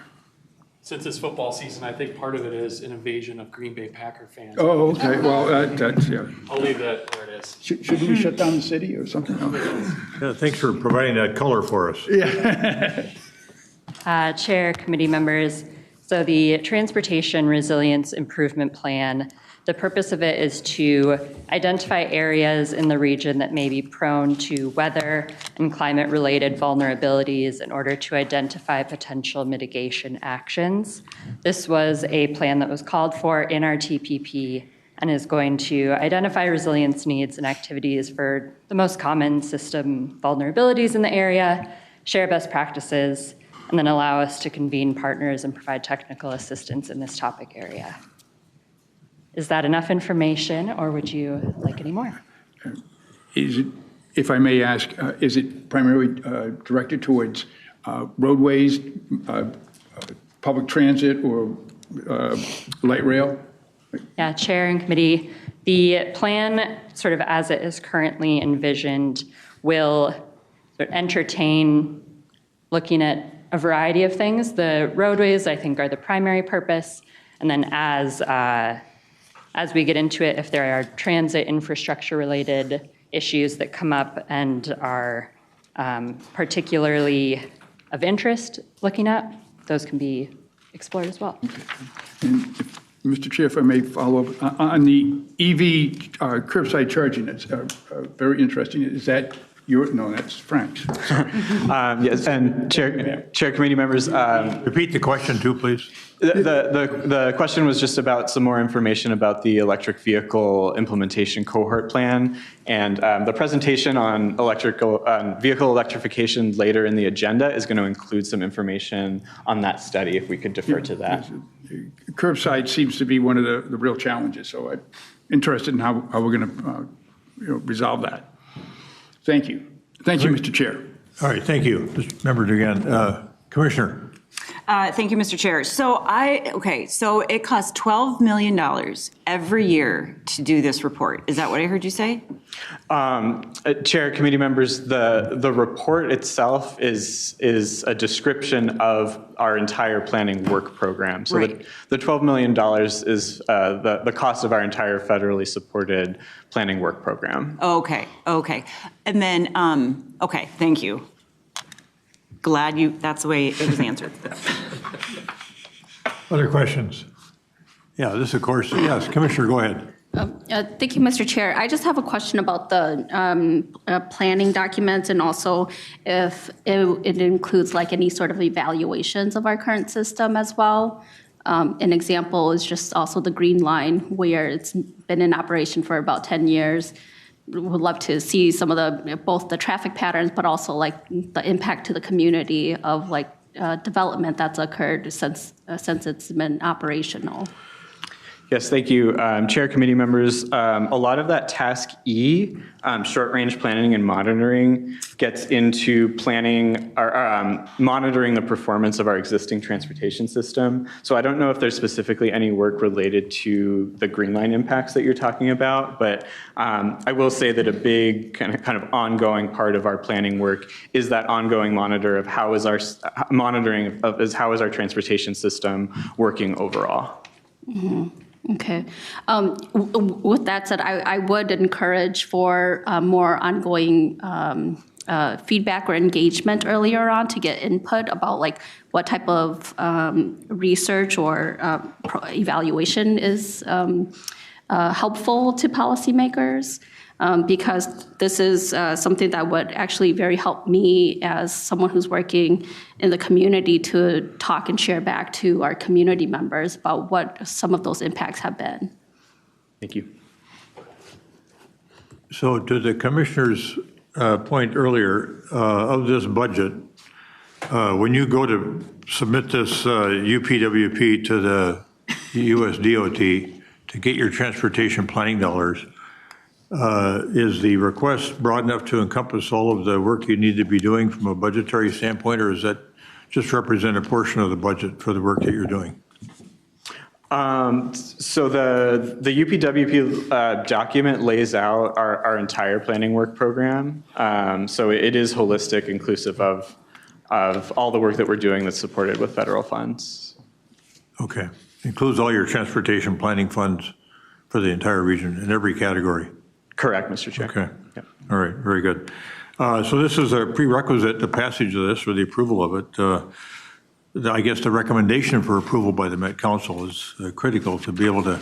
Since it's football season, I think part of it is an invasion of Green Bay Packer fans. Oh, okay, well, that's, yeah. I'll leave that where it is. Should we shut down the city or something? Yeah, thanks for providing that color for us. Chair, committee members, so the Transportation Resilience Improvement Plan, the purpose of it is to identify areas in the region that may be prone to weather and climate-related vulnerabilities in order to identify potential mitigation actions. This was a plan that was called for in our TPP and is going to identify resilience needs and activities for the most common system vulnerabilities in the area, share best practices, and then allow us to convene partners and provide technical assistance in this topic area. Is that enough information, or would you like any more? Is it, if I may ask, is it primarily directed towards roadways, public transit, or light rail? Yeah, Chair and committee, the plan, sort of as it is currently envisioned, will sort of entertain looking at a variety of things. The roadways, I think, are the primary purpose, and then as we get into it, if there are transit infrastructure-related issues that come up and are particularly of interest looking at, those can be explored as well. Okay. And Mr. Chair, if I may follow up, on the EV curbside charging, that's very interesting. Is that your, no, that's Frank's. Yes, and Chair, committee members. Repeat the question too, please. The question was just about some more information about the electric vehicle implementation cohort plan, and the presentation on vehicle electrification later in the agenda is going to include some information on that study, if we could defer to that. Curbside seems to be one of the real challenges, so I'm interested in how we're going to resolve that. Thank you. Thank you, Mr. Chair. All right, thank you. Just remembered again. Commissioner. Thank you, Mr. Chair. So so it costs $12 million every year to do this report. Is that what I heard you say? Chair, committee members, the report itself is a description of our entire planning work program. So right. the $12 million is the cost of our entire federally supported planning work program. Okay. And then, okay, thank you. Glad that's the way it was answered. Other questions? Yeah, this of course, yes, Commissioner, go ahead. Thank you, Mr. Chair. I just have a question about the planning documents, and also if it includes like any sort of evaluations of our current system as well. An example is just also the Green Line, where it's been in operation for about 10 years. Would love to see some of both the traffic patterns, but also like the impact to the community of like development that's occurred since it's been operational. Yes, thank you. Chair, committee members, a lot of that task E, short-range planning and monitoring, gets into planning or monitoring the performance of our existing transportation system. So I don't know if there's specifically any work related to the Green Line impacts that you're talking about, but I will say that a big kind of ongoing part of our planning work is that ongoing monitor of how is our transportation system working overall. Mm-hmm. Okay. With that said, I would encourage for more ongoing feedback or engagement earlier on to get input about like what type of research or evaluation is helpful to policymakers. Because this is something that would actually very help me as someone who's working in the community to talk and share back to our community members about what some of those impacts have been. Thank you. So to the commissioner's point earlier of this budget, when you go to submit this UPWP to the US DOT to get your transportation planning dollars, is the request broad enough to encompass all of the work you need to be doing from a budgetary standpoint, or does that just represent a portion of the budget for the work that you're doing? So the UPWP document lays out our entire planning work program. So it is holistic, inclusive of all the work that we're doing that's supported with federal funds. Okay. Includes all your transportation planning funds for the entire region in every category. Correct, Mr. Chair. Okay. Yep. All right, very good. So this is a prerequisite, the passage of this or the approval of it. I guess the recommendation for approval by the Met Council is critical to be able to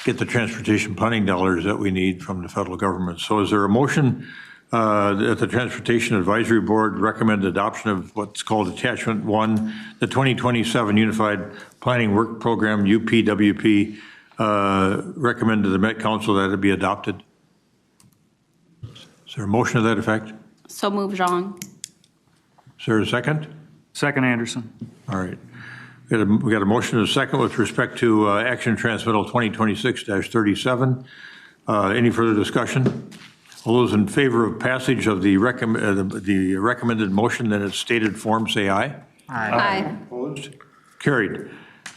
get the transportation planning dollars that we need from the federal government. So is there a motion that the Transportation Advisory Board recommend adoption of what's called Attachment 1, the 2027 Unified Planning Work Program, UPWP, recommend to the Met Council that it be adopted? Is there a motion to that effect? So move, Jean. Is there a second? Second, Anderson. All right. We got a motion and a second with respect to action transmittal 2026-37. Any further discussion? All those in favor of passage of the recommended motion in its stated form, say aye. Aye. Opposed? Carried.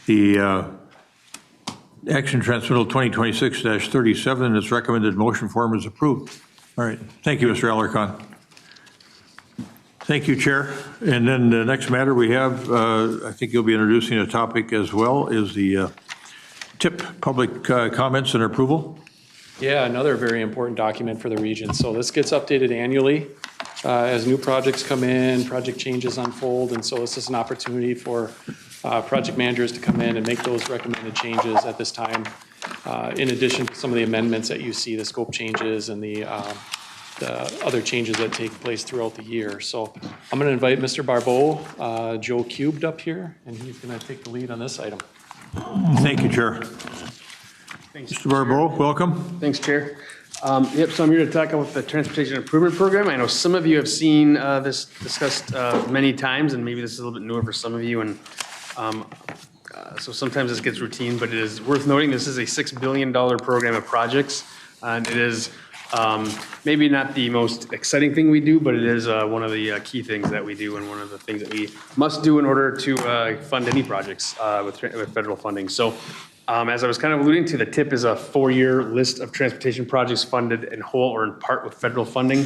The action transmittal 2026-37 in its recommended motion form is approved. All right. Thank you, Mr. Alarcon. Thank you, Chair. And then the next matter we have, I think you'll be introducing a topic as well, is the TIP public comments and approval. Yeah, another very important document for the region. So this gets updated annually as new projects come in, project changes unfold, and so this is an opportunity for project managers to come in and make those recommended changes at this time, in addition to some of the amendments that you see, the scope changes and the other changes that take place throughout the year. So I'm going to invite Mr. Barbeau, Joe Cubed up here, and he's going to take the lead on this item. Thank you, Chair. Thanks, Mr. Barbeau, welcome. Thanks, Chair. Yep, so I'm here to talk about the Transportation Improvement Program. I know some of you have seen this discussed many times, and maybe this is a little bit newer for some of you, and so sometimes this gets routine, but it is worth noting this is a $6 billion program of projects, and it is maybe not the most exciting thing we do, but it is one of the key things that we do and one of the things that we must do in order to fund any projects with federal funding. So as I was kind of alluding to, the TIP is a 4-year list of transportation projects funded in whole or in part with federal funding.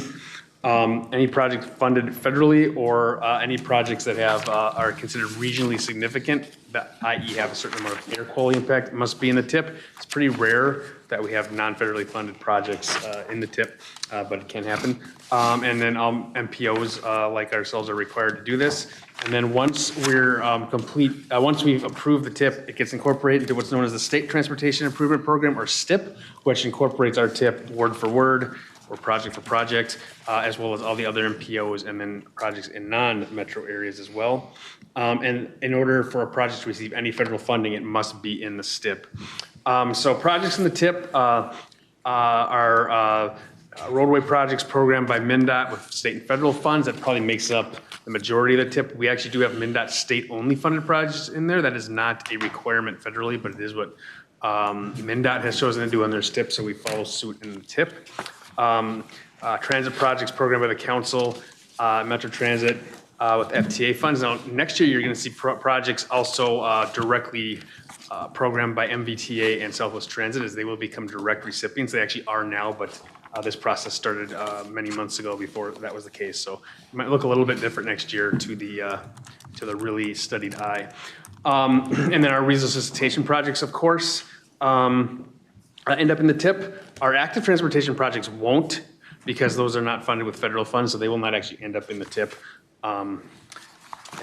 Any project funded federally or any projects that have are considered regionally significant, that i.e. have a certain amount of air quality impact, must be in the TIP. It's pretty rare that we have non-federally funded projects in the TIP, but it can happen. And then MPOs like ourselves are required to do this. And then once we're once we've approved the TIP, it gets incorporated into what's known as the State Transportation Improvement Program, or STIP, which incorporates our TIP word for word or project for project, as well as all the other MPOs and then projects in non-metro areas as well. And in order for a project to receive any federal funding, it must be in the STIP. So projects in the TIP are roadway projects programmed by MnDOT with state and federal funds. That probably makes up the majority of the TIP. We actually do have MnDOT state-only funded projects in there. That is not a requirement federally, but it is what MnDOT has chosen to do on their STIP, so we follow suit in the TIP. Transit projects programmed by the council, Metro Transit with FTA funds. Now, next year, you're going to see projects also directly programmed by MVTA and Southwest Transit, as they will become direct recipients. They actually are now, but this process started many months ago before that was the case. So it might look a little bit different next year to the really studied eye. And then our resuscitation projects, of course, end up in the TIP. Our active transportation projects won't, because those are not funded with federal funds, so they will not actually end up in the TIP. And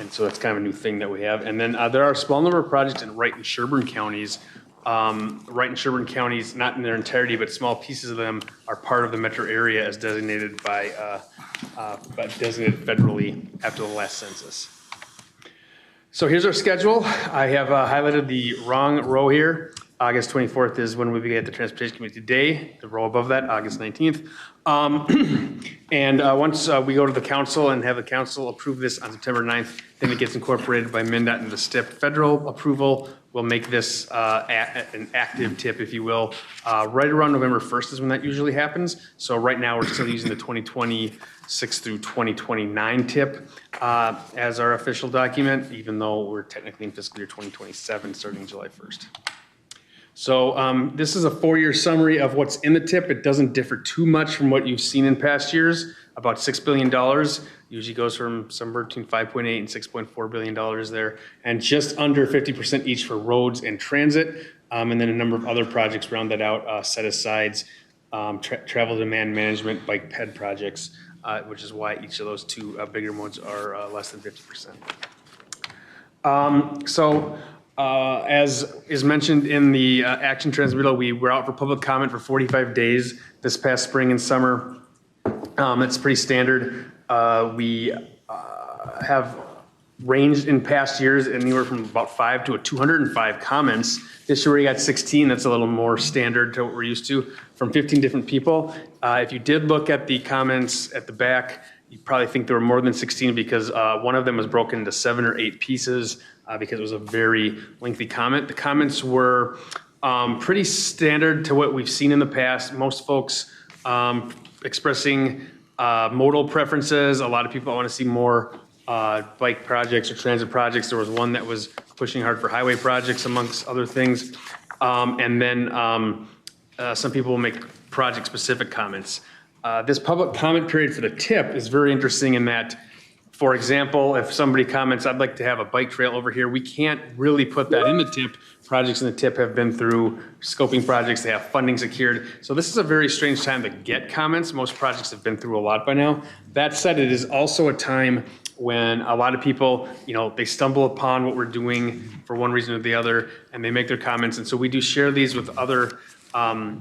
so that's kind of a new thing that we have. And then there are a small number of projects in Wright and Sherburne counties. Wright and Sherburne counties, not in their entirety, but small pieces of them are part of the metro area as designated designated federally after the last census. So here's our schedule. I have highlighted the wrong row here. August 24th is when we begin at the Transportation Committee today. The row above that, August 19th. And once we go to the council and have the council approve this on September 9th, then it gets incorporated by MnDOT into the STIP. Federal approval will make this an active TIP, if you will. Right around November 1st is when that usually happens. So right now we're still using the 2026 through 2029 TIP as our official document, even though we're technically in fiscal year 2027 starting July 1st. So this is a 4-year summary of what's in the TIP. It doesn't differ too much from what you've seen in past years. About $6 billion, usually goes from somewhere between 5.8 and $6.4 billion there, and just under 50% each for roads and transit, and then a number of other projects round that out, set-asides, travel demand management, bike ped projects, which is why each of those two bigger ones are less than 50%. As is mentioned in the action transmittal, we were out for public comment for 45 days this past spring and summer. That's pretty standard. We have ranged in past years anywhere from about 5 to 205 comments. This year we got 16. That's a little more standard to what we're used to from 15 different people. If you did look at the comments at the back, you probably think there were more than 16 because one of them was broken into 7 or 8 pieces because it was a very lengthy comment. The comments were pretty standard to what we've seen in the past. Most folks expressing modal preferences. A lot of people want to see more bike projects or transit projects. There was one that was pushing hard for highway projects, amongst other things. And then some people will make project-specific comments. This public comment period for the TIP is very interesting in that, for example, if somebody comments, I'd like to have a bike trail over here, we can't really put that in the TIP. Projects in the TIP have been through scoping projects, they have funding secured. So this is a very strange time to get comments. Most projects have been through a lot by now. That said, it is also a time when a lot of people, they stumble upon what we're doing for one reason or the other, and they make their comments. And so we do share these with other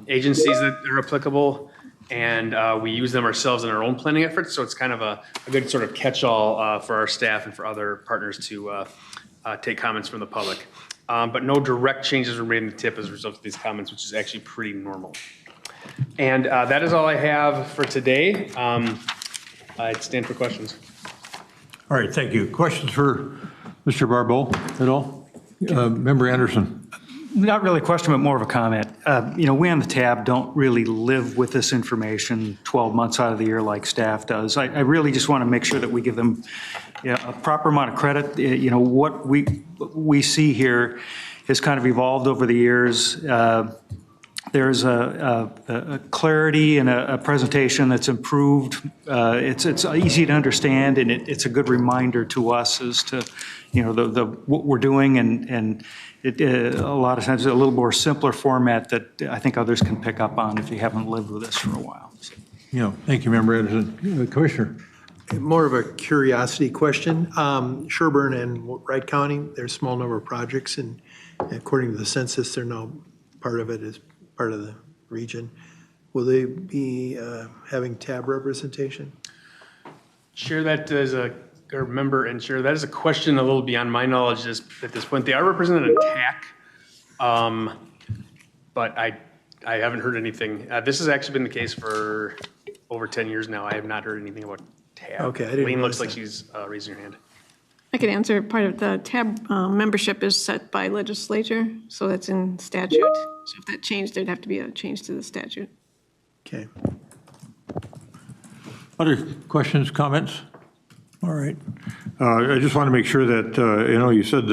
agencies that are applicable, and we use them ourselves in our own planning efforts. So it's kind of a good sort of catch-all for our staff and for other partners to take comments from the public. But no direct changes were made in the TIP as a result of these comments, which is actually pretty normal. And that is all I have for today. I'd stand for questions. All right, thank you. Questions for Mr. Barbeau at all? Member Anderson. Not really a question, but more of a comment. We on the tab don't really live with this information 12 months out of the year like staff does. I really just want to make sure that we give them a proper amount of credit. What we see here has kind of evolved over the years. There's a clarity and a presentation that's improved. It's easy to understand, and it's a good reminder to us as to what we're doing, and a lot of times a little more simpler format that I think others can pick up on if you haven't lived with this for a while. Thank you, Member Anderson. Commissioner. More of a curiosity question. Sherburne and Wright County, there's a small number of projects, and according to the census, they're now part of it is part of the region. Will they be having TAB representation? Chair, that is or member and chair, that is a question a little beyond my knowledge at this point. They are represented in TAC, but I haven't heard anything. This has actually been the case for over 10 years now. I have not heard anything about TAB. Okay, I didn't Wayne looks realize like she's raising her hand. I can answer. Part of the TAB membership is set by legislature, so that's in statute. So if that changed, there'd have to be a change to the statute. Okay. Other questions, comments? All right. I just want to make sure that, you said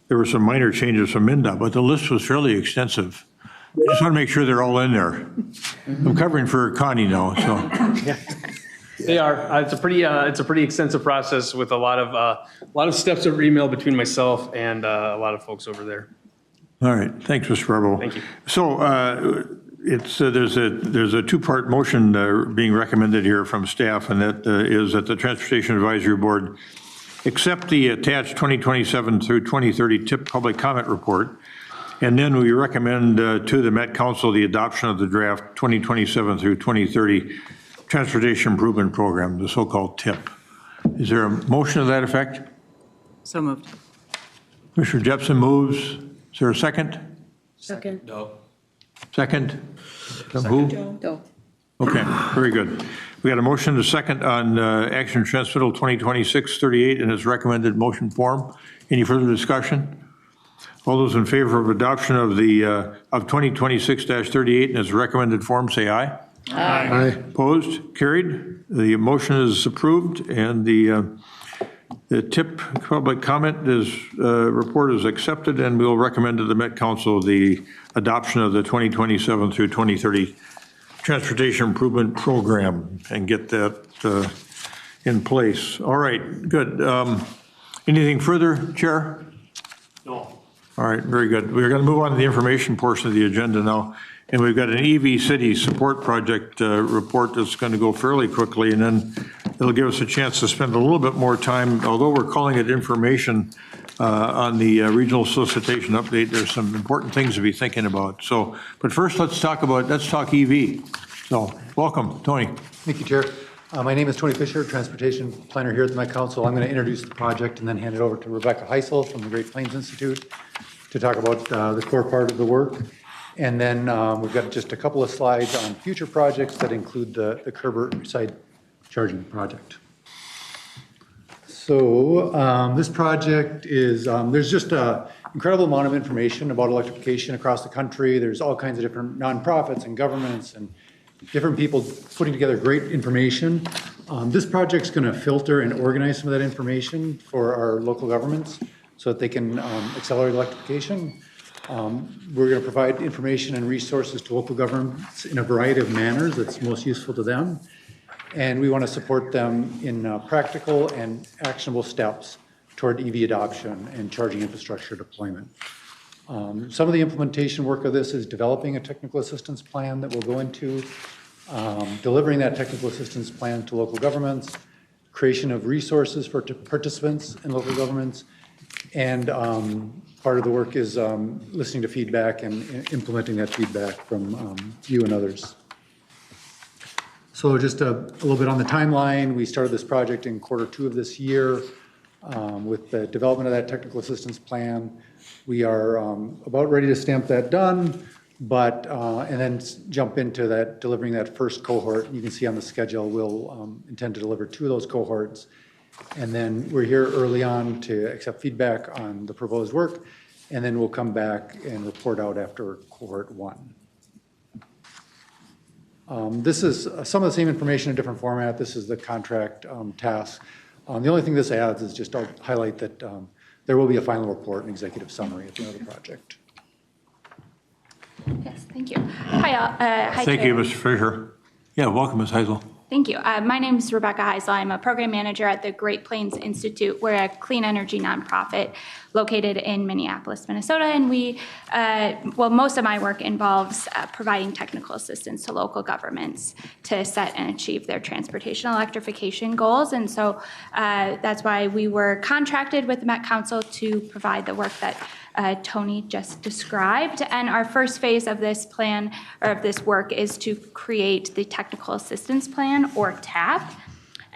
there were some minor changes from MnDOT, but the list was fairly extensive. I just want to make sure they're all in there. I'm covering for Connie now, so. They are. It's a pretty extensive process with a lot of steps over email between myself and a lot of folks over there. All right. Thanks, Mr. Barbeau. Thank you. So there's a two-part motion being recommended here from staff, and that is that the Transportation Advisory Board accept the attached 2027 through 2030 TIP public comment report, and then we recommend to the Met Council the adoption of the draft 2027 through 2030 Transportation Improvement Program, the so-called TIP. Is there a motion to that effect? So moved. Commissioner Jepson moves. Is there a second? Second. No. Second? From who? No. Okay, very good. We got a motion to second on action transmittal 2026-38 in its recommended motion form. Any further discussion? All those in favor of adoption of the of 2026-38 in its recommended form, say aye. Aye. Opposed? Carried. The motion is approved, and the The TIP public comment report is accepted, and we'll recommend to the Met Council the adoption of the 2027 through 2030 Transportation Improvement Program and get that in place. All right, good. Anything further, Chair? No. All right, very good. We're going to move on to the information portion of the agenda now. And we've got an EV City Support Project report that's going to go fairly quickly, and then it'll give us a chance to spend a little bit more time, although we're calling it information on the regional solicitation update. There's some important things to be thinking about. So, but first let's talk EV. So, welcome, Tony. Thank you, Chair. My name is Tony Fisher, Transportation Planner here at the Met Council. I'm going to introduce the project and then hand it over to Rebecca Heisel from the Great Plains Institute to talk about the core part of the work. And then we've got just a couple of slides on future projects that include the curbside charging project. So this project is, there's just an incredible amount of information about electrification across the country. There's all kinds of different nonprofits and governments and different people putting together great information. This project's going to filter and organize some of that information for our local governments so that they can accelerate electrification. We're going to provide information and resources to local governments in a variety of manners that's most useful to them. And we want to support them in practical and actionable steps toward EV adoption and charging infrastructure deployment. Some of the implementation work of this is developing a technical assistance plan that we'll go into, delivering that technical assistance plan to local governments, creation of resources for participants in local governments, and part of the work is listening to feedback and implementing that feedback from you and others. So just a little bit on the timeline. We started this project in Q2 of this year with the development of that technical assistance plan. We are about ready to stamp that done, but and then jump into that, delivering that first cohort. You can see on the schedule, we'll intend to deliver 2 of those cohorts. And then we're here early on to accept feedback on the proposed work, and then we'll come back and report out after cohort 1. This is some of the same information in a different format. This is the contract task. The only thing this adds is just I'll highlight that there will be a final report and executive summary at the end of the project. Yes, thank you. Hi, Thank you, Mr. Fisher. Yeah, welcome, Ms. Heisel. Thank you. My name is Rebecca Heisel. I'm a program manager at the Great Plains Institute. We're a clean energy nonprofit located in Minneapolis, Minnesota. And we, most of my work involves providing technical assistance to local governments to set and achieve their transportation electrification goals. And so that's why we were contracted with the Met Council to provide the work that Tony just described. And our first phase of this plan, or of this work, is to create the Technical Assistance Plan, or TAP.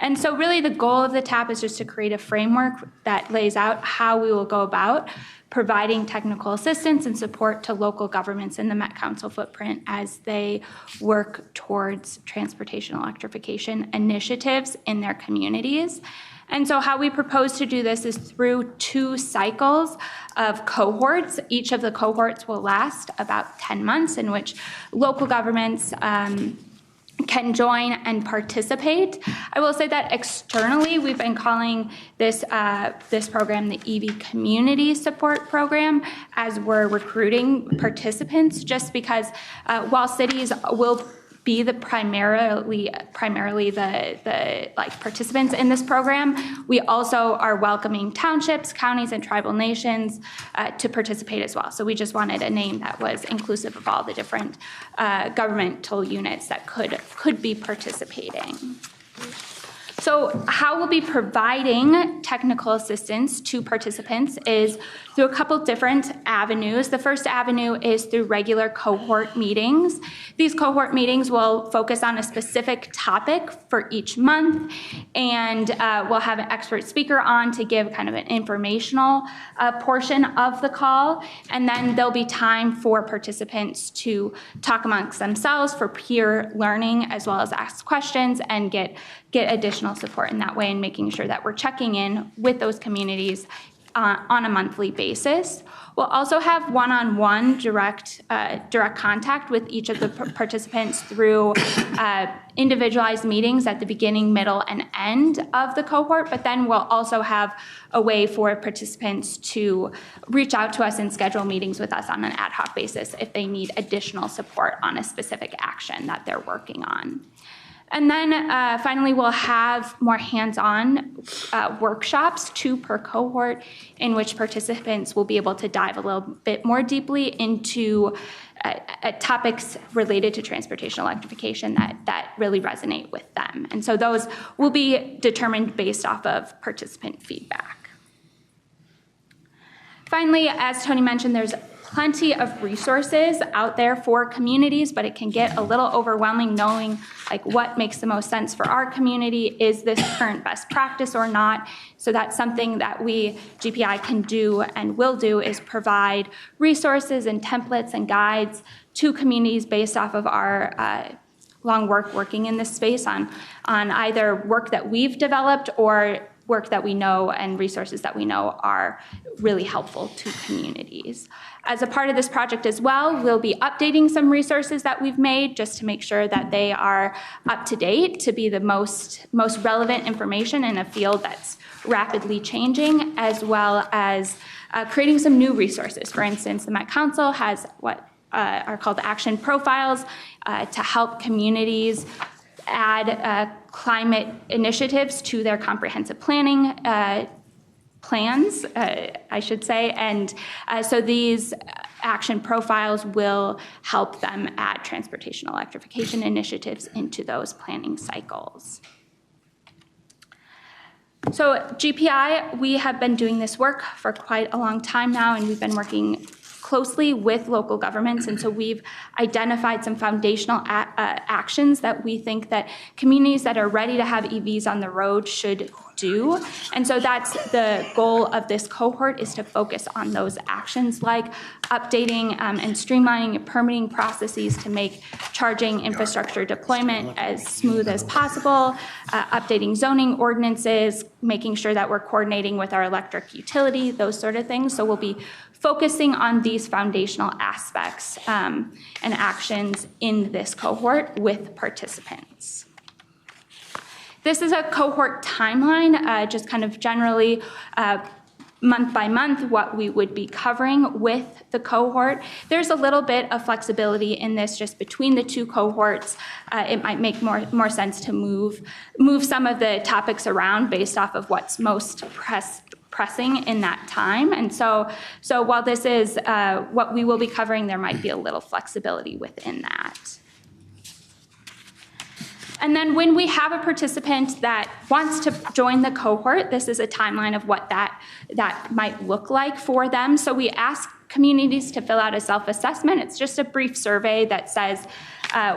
And so really the goal of the TAP is just to create a framework that lays out how we will go about providing technical assistance and support to local governments in the Met Council footprint as they work towards transportation electrification initiatives in their communities. And so how we propose to do this is through 2 cycles of cohorts. Each of the cohorts will last about 10 months, in which local governments can join and participate. I will say that externally, we've been calling this program the EV Community Support Program, as we're recruiting participants, just because while cities will be the primarily the participants in this program, we also are welcoming townships, counties, and tribal nations to participate as well. So we just wanted a name that was inclusive of all the different governmental units that could be participating. So how we'll be providing technical assistance to participants is through a couple different avenues. The first avenue is through regular cohort meetings. These cohort meetings will focus on a specific topic for each month, and we'll have an expert speaker on to give kind of an informational portion of the call. And then there'll be time for participants to talk amongst themselves for peer learning, as well as ask questions and get additional support in that way, and making sure that we're checking in with those communities on a monthly basis. We'll also have one-on-one direct contact with each of the participants through individualized meetings at the beginning, middle, and end of the cohort, but then we'll also have a way for participants to reach out to us and schedule meetings with us on an ad hoc basis if they need additional support on a specific action that they're working on. And then finally, we'll have more hands-on workshops, 2 per cohort, in which participants will be able to dive a little bit more deeply into topics related to transportation electrification that really resonate with them. And so those will be determined based off of participant feedback. Finally, as Tony mentioned, there's plenty of resources out there for communities, but it can get a little overwhelming knowing like what makes the most sense for our community. Is this current best practice or not? So that's something that we, GPI, can do and will do, is provide resources and templates and guides to communities based off of our long working in this space on either work that we've developed or work that we know and resources that we know are really helpful to communities. As a part of this project as well, we'll be updating some resources that we've made just to make sure that they are up to date to be the most relevant information in a field that's rapidly changing, as well as creating some new resources. For instance, the Met Council has what are called action profiles to help communities add climate initiatives to their comprehensive planning plans, I should say. And so these action profiles will help them add transportation electrification initiatives into those planning cycles. So GPI, we have been doing this work for quite a long time now, and we've been working closely with local governments, and so we've identified some foundational actions that we think that communities that are ready to have EVs on the road should do. And so that's the goal of this cohort, is to focus on those actions, like updating and streamlining permitting processes to make charging infrastructure deployment as smooth as possible, updating zoning ordinances, making sure that we're coordinating with our electric utility, those sort of things. So we'll be focusing on these foundational aspects and actions in this cohort with participants. This is a cohort timeline, just kind of generally month by month what we would be covering with the cohort. There's a little bit of flexibility in this just between the 2 cohorts. It might make more sense to move some of the topics around based off of what's most pressing in that time. And so while this is what we will be covering, there might be a little flexibility within that. And then when we have a participant that wants to join the cohort, this is a timeline of what that might look like for them. So we ask communities to fill out a self-assessment. It's just a brief survey that says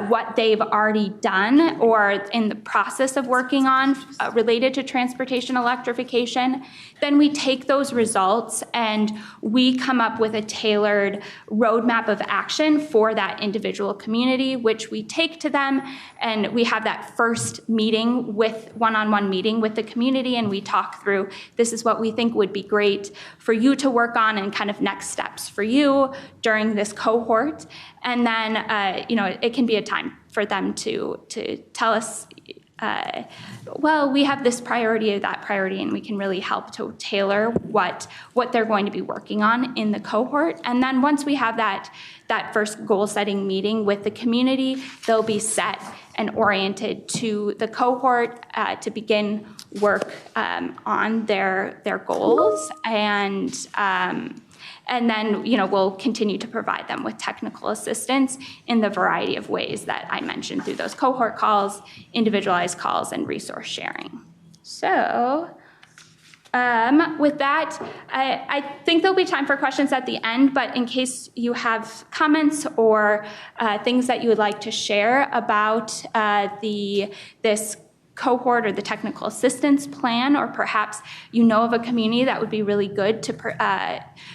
what they've already done or in the process of working on related to transportation electrification. Then we take those results and we come up with a tailored roadmap of action for that individual community, which we take to them, and we have that first meeting one-on-one meeting with the community, and we talk through, this is what we think would be great for you to work on and kind of next steps for you during this cohort. And then, it can be a time for them to tell us, well, we have this priority or that priority, and we can really help to tailor what they're going to be working on in the cohort. And then once we have that first goal-setting meeting with the community, they'll be set and oriented to the cohort to begin work on their goals. And then, we'll continue to provide them with technical assistance in the variety of ways that I mentioned through those cohort calls, individualized calls, and resource sharing. So with that, I think there'll be time for questions at the end, but in case you have comments or things that you would like to share about this cohort or the technical assistance plan, or perhaps you know of a community that would be really good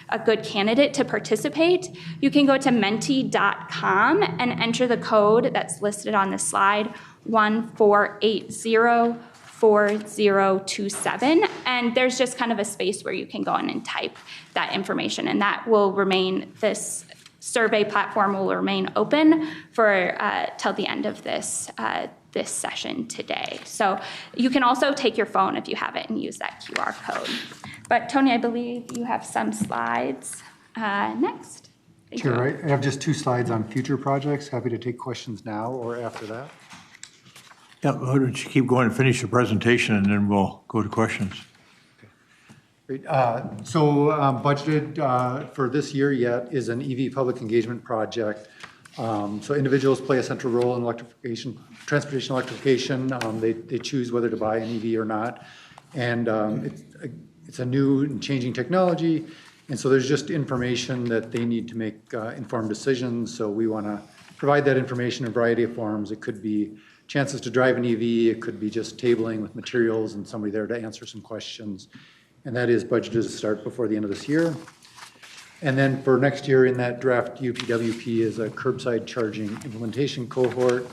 a good candidate to participate, you can go to menti.com and enter the code that's listed on the slide, 1480 4027. And there's just kind of a space where you can go in and type that information, and that will remain, this survey platform will remain open for till the end of this this session today. So you can also take your phone if you have it and use that QR code. But Tony, I believe you have some slides next. Thank you. Chair, I have just 2 slides on future projects. Happy to take questions now or after that. Yeah, why don't you keep going and finish your presentation, and then we'll go to questions. Great. Budgeted for this year yet is an EV public engagement project. So individuals play a central role in electrification, transportation electrification. They choose whether to buy an EV or not. And it's a new and changing technology. And so there's just information that they need to make informed decisions. So we want to provide that information in a variety of forms. It could be chances to drive an EV. It could be just tabling with materials and somebody there to answer some questions. And that is budgeted to start before the end of this year. And then for next year in that draft UPWP is a curbside charging implementation cohort.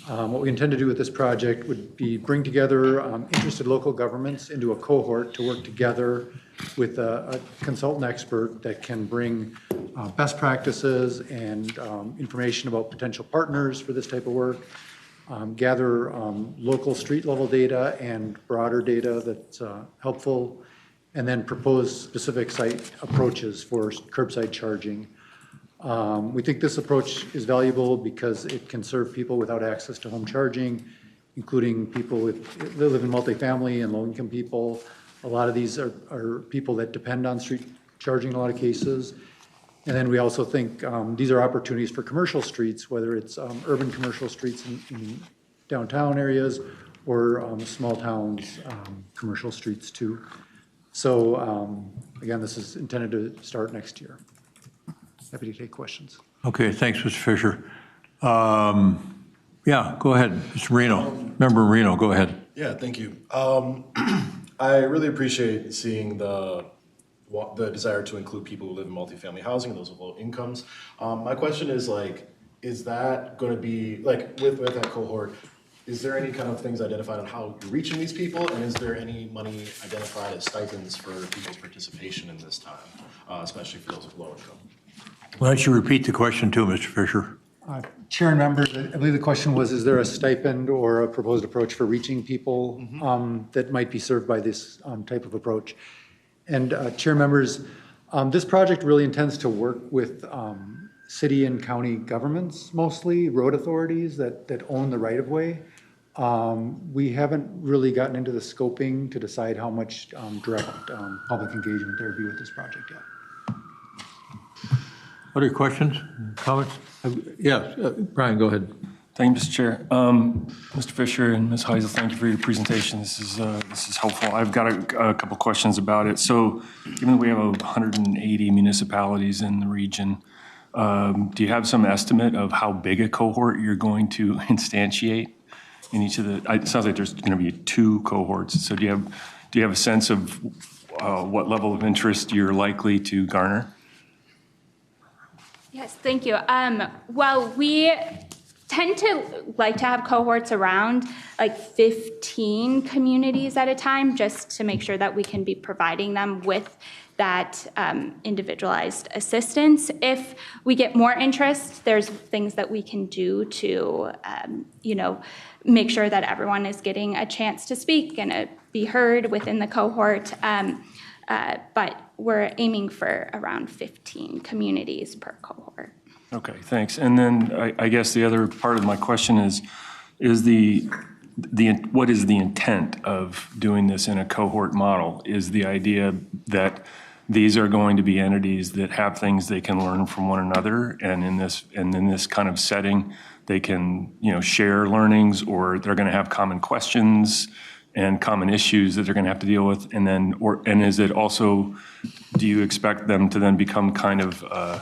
What we intend to do with this project would be bring together interested local governments into a cohort to work together with a consultant expert that can bring best practices and information about potential partners for this type of work, gather local street level data and broader data that's helpful, and then propose specific site approaches for curbside charging. We think this approach is valuable because it can serve people without access to home charging, including people that live in multifamily and low-income people. A lot of these are people that depend on street charging in a lot of cases. And then we also think these are opportunities for commercial streets, whether it's urban commercial streets in downtown areas or small towns, commercial streets too. So again, this is intended to start next year. Happy to take questions. Okay, thanks, Mr. Fisher. Yeah, go ahead, Mr. Marino. Member Marino, go ahead. Yeah, thank you. I really appreciate seeing the desire to include people who live in multifamily housing and those with low incomes. My question is is that going to be, with that cohort, is there any kind of things identified on how you're reaching these people? And is there any money identified as stipends for people's participation in this time, especially for those with low income? Why don't you repeat the question too, Mr. Fisher? Chair and members, I believe the question was, is there a stipend or a proposed approach for reaching people that might be served by this type of approach? And chair members, this project really intends to work with city and county governments, mostly road authorities that own the right-of-way. We haven't really gotten into the scoping to decide how much direct public engagement there would be with this project yet. Other questions, comments? Yeah, Brian, go ahead. Thank you, Mr. Chair. Mr. Fisher and Ms. Heisel, thank you for your presentation. This is helpful. I've got a couple questions about it. So given that we have 180 municipalities in the region, do you have some estimate of how big a cohort you're going to instantiate in each of the, it sounds like there's going to be 2 cohorts. So do you have a sense of what level of interest you're likely to garner? Yes, thank you. Well, we tend to like to have cohorts around 15 communities at a time, just to make sure that we can be providing them with that individualized assistance. If we get more interest, there's things that we can do to, make sure that everyone is getting a chance to speak and be heard within the cohort. But we're aiming for around 15 communities per cohort. Okay, thanks. And then I guess the other part of my question is what is the intent of doing this in a cohort model? Is the idea that these are going to be entities that have things they can learn from one another, and in this kind of setting, they can share learnings, or they're going to have common questions and common issues that they're going to have to deal with, and is it also, do you expect them to then become kind of a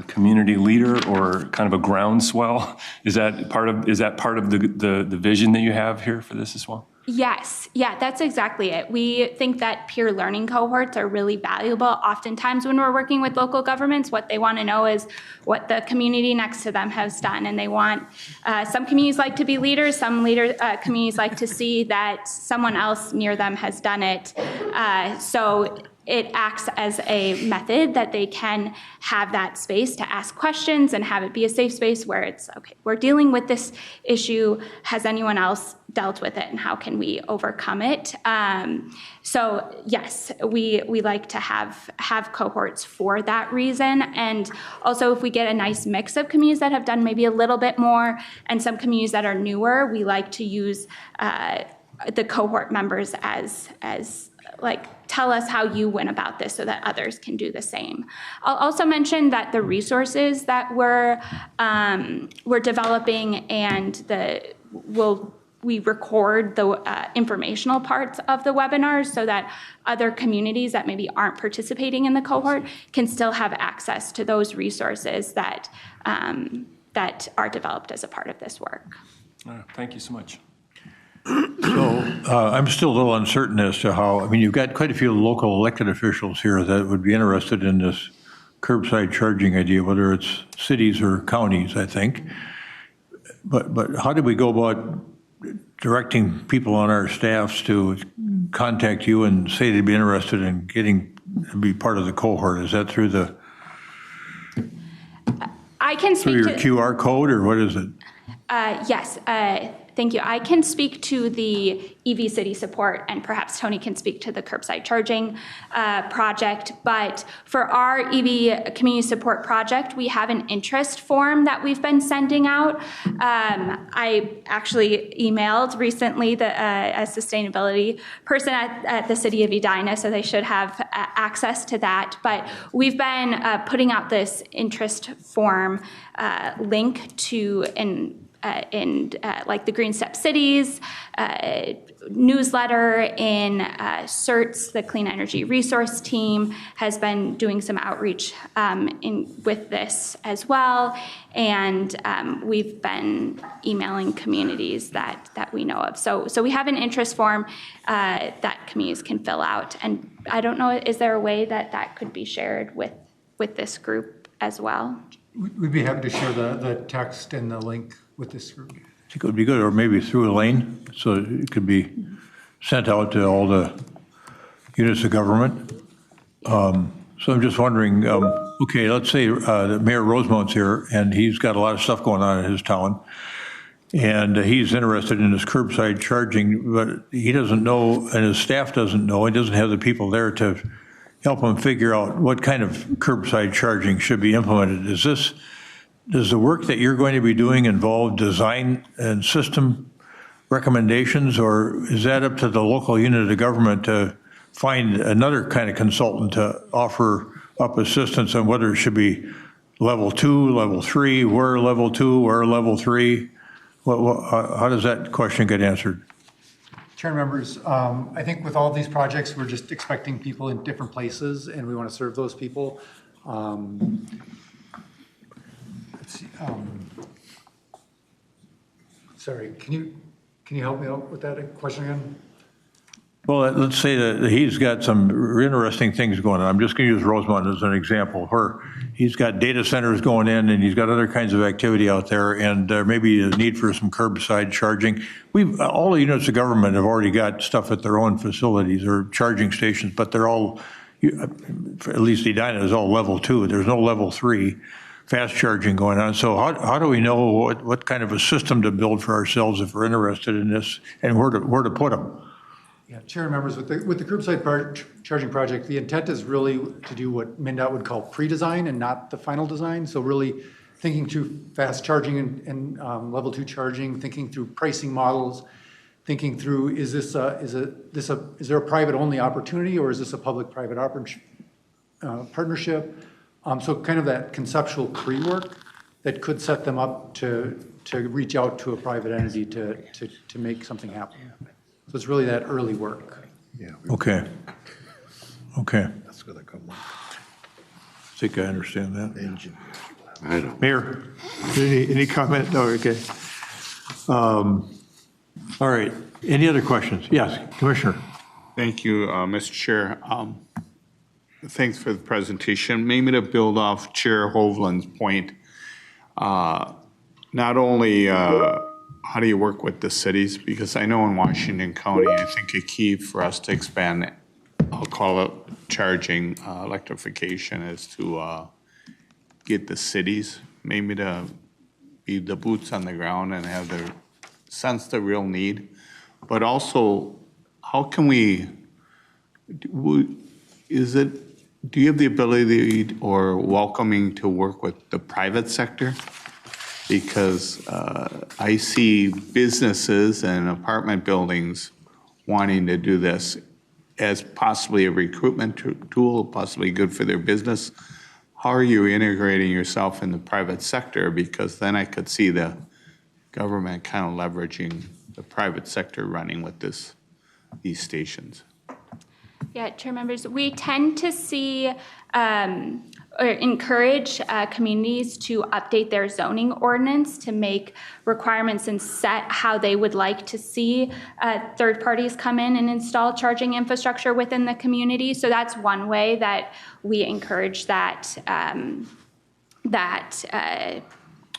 community leader or kind of a groundswell? Is that part of the vision that you have here for this as well? Yes, yeah, that's exactly it. We think that peer learning cohorts are really valuable. Oftentimes when we're working with local governments, what they want to know is what the community next to them has done. And they want, some communities like to be leaders, some communities like to see that someone else near them has done it. So it acts as a method that they can have that space to ask questions and have it be a safe space where it's, okay, we're dealing with this issue. Has anyone else dealt with it, and how can we overcome it? So yes, we like to have cohorts for that reason. And also if we get a nice mix of communities that have done maybe a little bit more and some communities that are newer, we like to use the cohort members as like, tell us how you went about this so that others can do the same. I'll also mention that the resources that we're developing and we record the informational parts of the webinars so that other communities that maybe aren't participating in the cohort can still have access to those resources that are developed as a part of this work. Thank you so much. So I'm still a little uncertain as to how, I mean, you've got quite a few local elected officials here that would be interested in this curbside charging idea, whether it's cities or counties, I think. But how do we go about directing people on our staffs to contact you and say they'd be interested in getting to be part of the cohort? Is that through I can speak your QR code, or what is it? Yes, thank you. I can speak to the EV City support, and perhaps Tony can speak to the curbside charging project. But for our EV community support project, we have an interest form that we've been sending out. I actually emailed recently a sustainability person at the city of Edina, so they should have access to that. But we've been putting out this interest form link to like the Green Step Cities newsletter, in CERTS, the Clean Energy Resource Team, has been doing some outreach with this as well. And we've been emailing communities that we know of. So we have an interest form that communities can fill out. And I don't know, is there a way that could be shared with this group as well? We'd be happy to share the text and the link with this group. I think it would be good, or maybe through Elaine, so it could be sent out to all the units of government. So I'm just wondering, okay, let's say that Mayor Rosemount's here, and he's got a lot of stuff going on in his town, and he's interested in this curbside charging, but he doesn't know, and his staff doesn't know, he doesn't have the people there to help him figure out what kind of curbside charging should be implemented. Does the work that you're going to be doing involve design and system recommendations, or is that up to the local unit of government to find another kind of consultant to offer up assistance on whether it should be level 2, level 3, where level 2, where level 3? How does that question get answered? Chair members, I think with all these projects, we're just expecting people in different places, and we want to serve those people. Let's see. Sorry, can you help me out with that question again? Well, let's say that he's got some interesting things going on. I'm just going to use Rosemont as an example. He's got data centers going in, and he's got other kinds of activity out there, and there may be a need for some curbside charging. All the units of government have already got stuff at their own facilities or charging stations, but they're all, at least Edina is all level 2. There's no level 3 fast charging going on. So how do we know what kind of a system to build for ourselves if we're interested in this, and where to put them? Yeah, Chair members, with the curbside charging project, the intent is really to do what MnDOT would call pre-design and not the final design. So really thinking through fast charging and level 2 charging, thinking through pricing models, thinking through is there a private only opportunity, or is this a public-private partnership? So kind of that conceptual pre-work that could set them up to reach out to a private entity to make something happen. So it's really that early work. Yeah. Okay. That's where they come up. I think I understand that. I don't. Mayor, any comment? No, okay. All right. Any other questions? Yes, Commissioner. Thank you, Mr. Chair. Thanks for the presentation. Maybe to build off Chair Hovland's point, not only how do you work with the cities, because I know in Washington County, I think a key for us to expand, I'll call it charging electrification, is to get the cities maybe to be the boots on the ground and have their sense the real need. But also, how can we, do you have the ability or welcoming to work with the private sector? Because I see businesses and apartment buildings wanting to do this as possibly a recruitment tool, possibly good for their business. How are you integrating yourself in the private sector? Because then I could see the government kind of leveraging the private sector running with these stations. Yeah, Chair members, we tend to see or encourage communities to update their zoning ordinance to make requirements and set how they would like to see third parties come in and install charging infrastructure within the community. So that's one way that we encourage that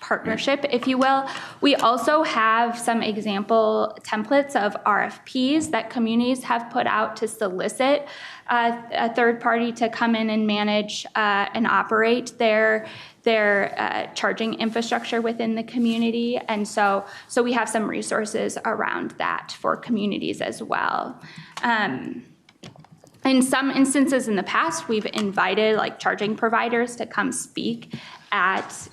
partnership, if you will. We also have some example templates of RFPs that communities have put out to solicit a third party to come in and manage and operate their charging infrastructure within the community. And so we have some resources around that for communities as well. In some instances in the past, we've invited like charging providers to come speak at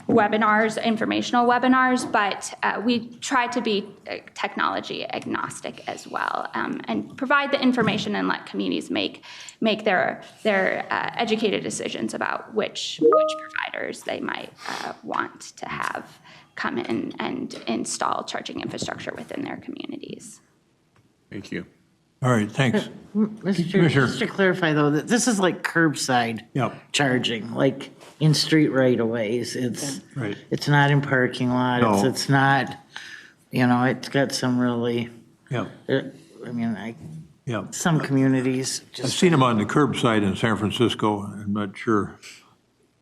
webinars, informational webinars, but we try to be technology agnostic as well, and provide the information and let communities make their educated decisions about which providers they might want to have come in and install charging infrastructure within their communities. Thank you. All right, thanks. Mr. Chair, just to clarify though, that this is like curbside charging, like in street right-of-ways. It's not in parking lots. No. It's not, it's got some really, some communities I've just. seen them on the curbside in San Francisco. I'm not sure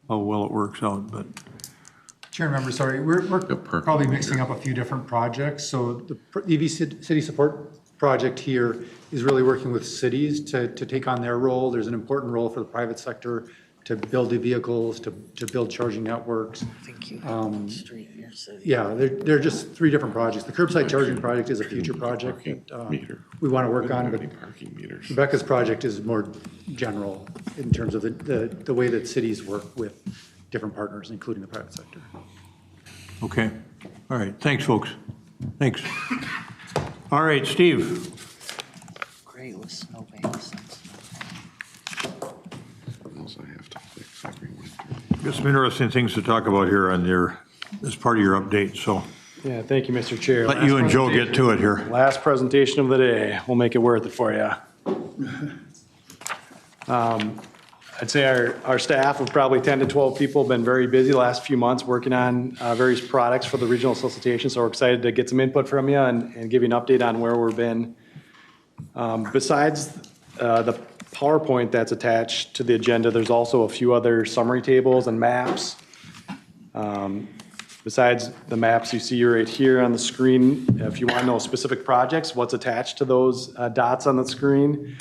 how well it works out, but. Chair members, sorry, we're probably mixing up a few different projects. So the EV City Support Project here is really working with cities to take on their role. There's an important role for the private sector to build the vehicles, to build charging networks. Thank you. Yeah, they're just three different projects. The curbside charging project is a future project that we want to work on, but Rebecca's project is more general in terms of the way that cities work with different partners, including the private sector. Okay. All right. Thanks, folks. Thanks. All right, Steve. Great with snowbanks. Got some interesting things to talk about here on as part of your update, so. Yeah, thank you, Mr. Chair. Let you and Joe get to it here. Last presentation of the day. We'll make it worth it for you. I'd say our staff of probably 10 to 12 people have been very busy the last few months working on various products for the regional solicitation. So we're excited to get some input from you and give you an update on where we've been. Besides the PowerPoint that's attached to the agenda, there's also a few other summary tables and maps. Besides the maps you see right here on the screen, if you want to know specific projects, what's attached to those dots on the screen,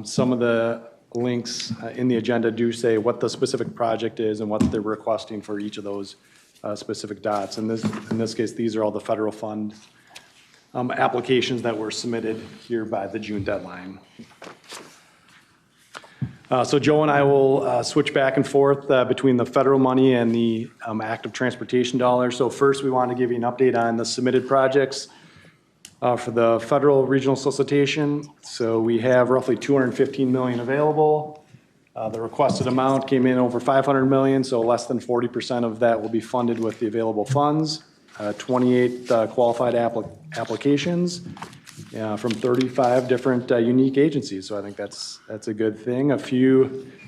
some of the links in the agenda do say what the specific project is and what they're requesting for each of those specific dots. In this case, these are all the federal fund applications that were submitted here by the June deadline. So Joe and I will switch back and forth between the federal money and the active transportation dollars. So first we want to give you an update on the submitted projects for the federal regional solicitation. So we have roughly $215 million available. The requested amount came in over $500 million, so less than 40% of that will be funded with the available funds. 28 qualified applications from 35 different unique agencies. So I think that's a good thing.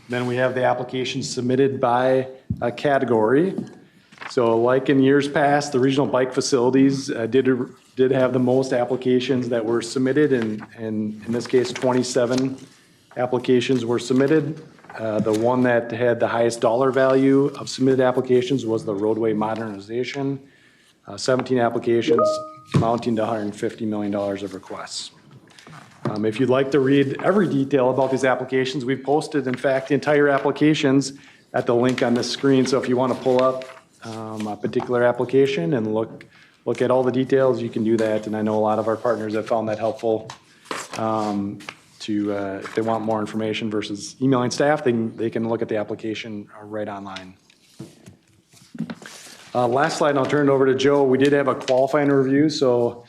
Then we have the applications submitted by category. So like in years past, the regional bike facilities did have the most applications that were submitted, and in this case, 27 applications were submitted. The one that had the highest dollar value of submitted applications was the roadway modernization, 17 applications amounting to $150 million of requests. If you'd like to read every detail about these applications, we've posted, in fact, the entire applications at the link on this screen. So if you want to pull up a particular application and look at all the details, you can do that. And I know a lot of our partners have found that helpful if they want more information versus emailing staff, they can look at the application right online. Last slide, and I'll turn it over to Joe. We did have a qualifying review. So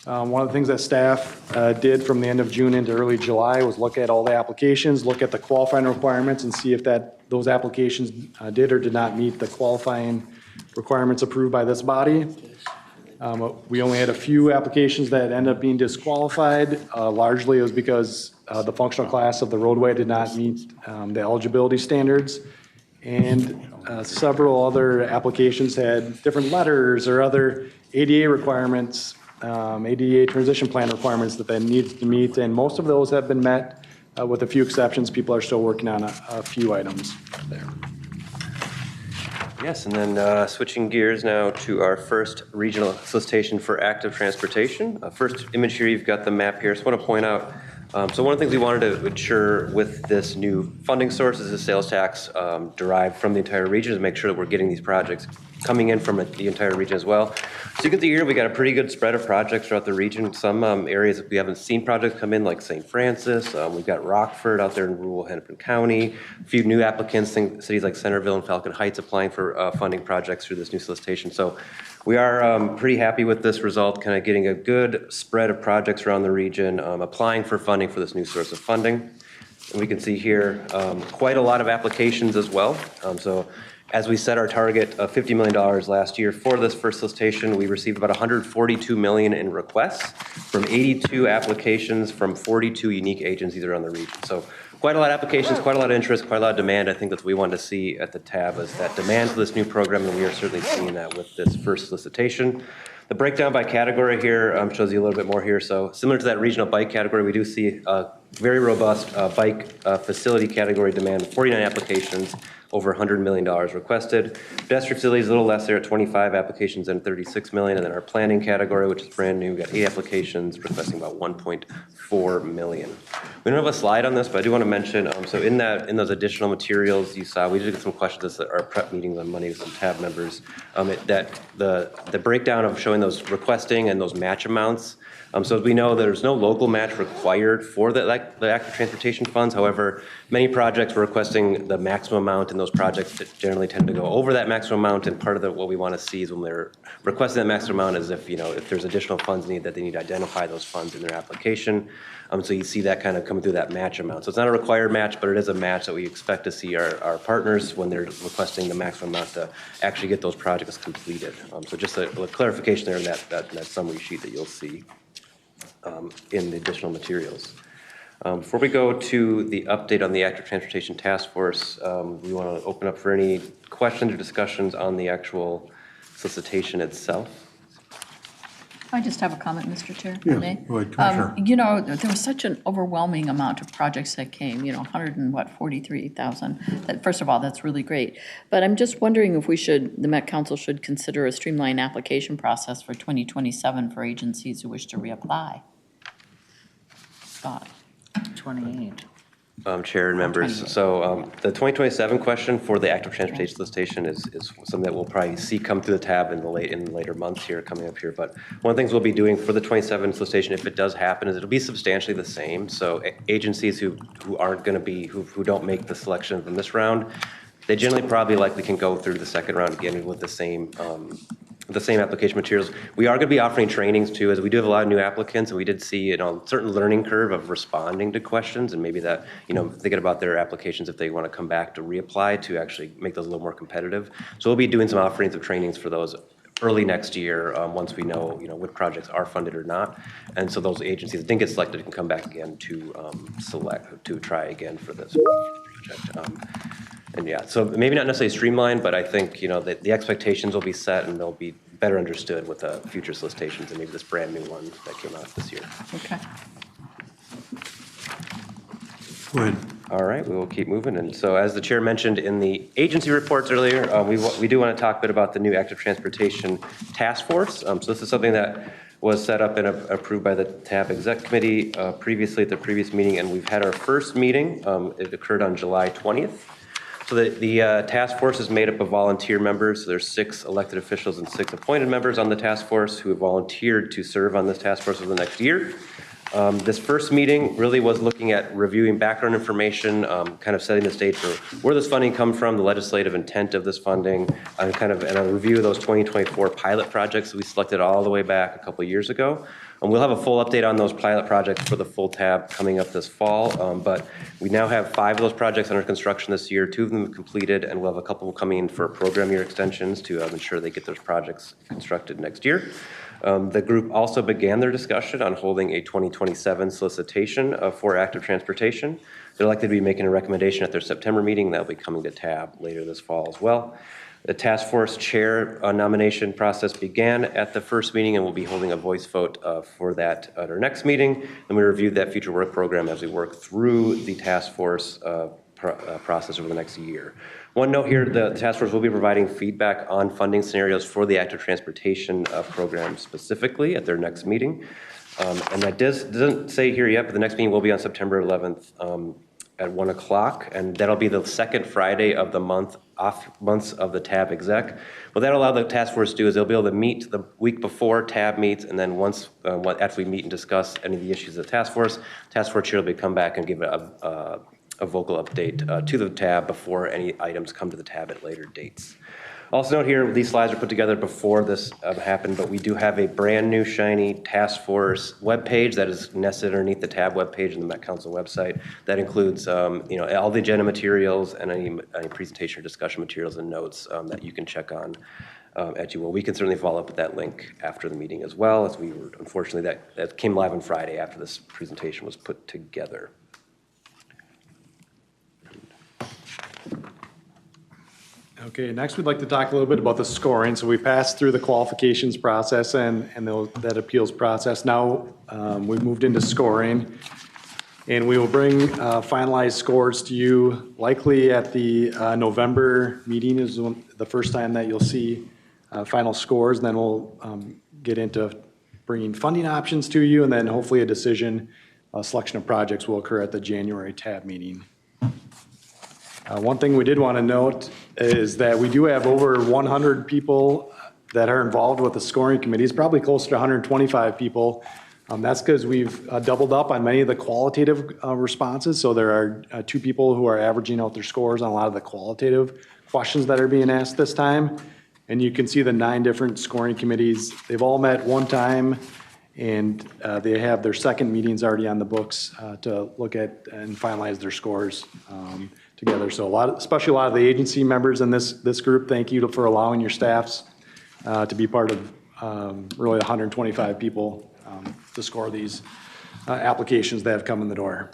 one of the things that staff did from the end of June into early July was look at all the applications, look at the qualifying requirements, and see if those applications did or did not meet the qualifying requirements approved by this body. We only had a few applications that ended up being disqualified. Largely it was because the functional class of the roadway did not meet the eligibility standards. And several other applications had different letters or other ADA requirements, ADA transition plan requirements that they needed to meet. And most of those have been met with a few exceptions. People are still working on a few items there. Yes, and then switching gears now to our first regional solicitation for active transportation. First image here, you've got the map here. So I want to point out, so one of the things we wanted to ensure with this new funding source is the sales tax derived from the entire region to make sure that we're getting these projects coming in from the entire region as well. So you can see here we got a pretty good spread of projects throughout the region. Some areas that we haven't seen projects come in, like St. Francis. We've got Rockford out there in rural Hennepin County. A few new applicants, cities like Centerville and Falcon Heights applying for funding projects through this new solicitation. So we are pretty happy with this result, kind of getting a good spread of projects around the region, applying for funding for this new source of funding. And we can see here quite a lot of applications as well. So as we set our target of $50 million last year for this first solicitation, we received about $142 million in requests from 82 applications from 42 unique agencies around the region. So quite a lot of applications, quite a lot of interest, quite a lot of demand. I think that's what we wanted to see at the tab, is that demand for this new program, and we are certainly seeing that with this first solicitation. The breakdown by category here shows you a little bit more here. So similar to that regional bike category, we do see a very robust bike facility category demand, 49 applications, over $100 million requested. Pedestrian facilities a little less there at 25 applications and $36 million. And then our planning category, which is brand new, we got 8 applications requesting about $1.4 million. We don't have a slide on this, but I do want to mention, so in those additional materials you saw, we did get some questions at our prep meetings on Monday with some tab members, that the breakdown of showing those requesting and those match amounts. So as we know, there's no local match required for the active transportation funds. However, many projects were requesting the maximum amount, and those projects that generally tend to go over that maximum amount. And part of what we want to see is when they're requesting that maximum amount is if there's additional funds needed, that they need to identify those funds in their application. So you see that kind of coming through that match amount. So it's not a required match, but it is a match that we expect to see our partners when they're requesting the maximum amount to actually get those projects completed. So just a clarification there in that summary sheet that you'll see in the additional materials. Before we go to the update on the Active Transportation Task Force, we want to open up for any questions or discussions on the actual solicitation itself. I just have a comment, Mr. Chair. if I Yeah, may. go ahead, Commissioner. There was such an overwhelming amount of projects that came, 143,000. First of all, that's really great. But I'm just wondering if the Met Council should consider a streamlined application process for 2027 for agencies who wish to reapply. Thought. 28. Chair and members, so the 2027 question for the active transportation solicitation is something that we'll probably see come through the tab in later months here, coming up here. But one of the things we'll be doing for the 27 solicitation, if it does happen, is it'll be substantially the same. So agencies who aren't going to be, who don't make the selection from this round, they generally probably likely can go through the second round again with the same application materials. We are going to be offering trainings too, as we do have a lot of new applicants, and we did see a certain learning curve of responding to questions, and maybe that, thinking about their applications if they want to come back to reapply to actually make those a little more competitive. So we'll be doing some offerings of trainings for those early next year, once we know, what projects are funded or not. And so those agencies that didn't get selected can come back again to try again for this project. And yeah, so maybe not necessarily streamlined, but I think, that the expectations will be set and they'll be better understood with the future solicitations and maybe this brand new one that came out this year. Okay. Go ahead. All right, we will keep moving. And so as the chair mentioned in the agency reports earlier, we do want to talk a bit about the new active transportation task force. So this is something that was set up and approved by the TAB Exec Committee previously at the previous meeting, and we've had our first meeting. It occurred on July 20th. So the task force is made up of volunteer members. So there's 6 elected officials and 6 appointed members on the task force who have volunteered to serve on this task force over the next year. This first meeting really was looking at reviewing background information, kind of setting the stage for where this funding comes from, the legislative intent of this funding, and a review of those 2024 pilot projects that we selected all the way back a couple of years ago. We'll have a full update on those pilot projects for the full tab coming up this fall, but we now have 5 of those projects under construction this year. 2 of them have completed, and we'll have a couple coming in for program year extensions to ensure they get those projects constructed next year. The group also began their discussion on holding a 2027 solicitation for active transportation. They're likely to be making a recommendation at their September meeting. That'll be coming to TAB later this fall as well. The task force chair nomination process began at the first meeting, and we'll be holding a voice vote for that at our next meeting. And we reviewed that future work program as we work through the task force process over the next year. One note here, the task force will be providing feedback on funding scenarios for the active transportation program specifically at their next meeting. And that doesn't say here yet, but the next meeting will be on September 11th at 1 o'clock, and that'll be the second Friday of the months of the TAB exec. What that'll allow the task force to do is they'll be able to meet the week before TAB meets, and then after we meet and discuss any of the issues of the task force chair will come back and give a vocal update to the TAB before any items come to the TAB at later dates. Also note here, these slides are put together before this happened, but we do have a brand new shiny task force webpage that is nested underneath the TAB webpage in the Met Council website. That includes all the agenda materials and any presentation or discussion materials and notes that you can check on at you will. We can certainly follow up with that link after the meeting as well, as we were, unfortunately, that came live on Friday after this presentation was put together. Okay, next we'd like to talk a little bit about the scoring. So we passed through the qualifications process and that appeals process. Now we've moved into scoring, and we will bring finalized scores to you likely at the November meeting is the first time that you'll see final scores. And then we'll get into bringing funding options to you, and then hopefully a decision, selection of projects will occur at the January TAB meeting. One thing we did want to note is that we do have over 100 people that are involved with the scoring committee. It's probably closer to 125 people. That's because we've doubled up on many of the qualitative responses. So there are 2 people who are averaging out their scores on a lot of the qualitative questions that are being asked this time. And you can see the 9 different scoring committees. They've all met one time, and they have their second meetings already on the books to look at and finalize their scores together. So especially a lot of the agency members in this group, thank you for allowing your staffs to be part of really 125 people to score these applications that have come in the door.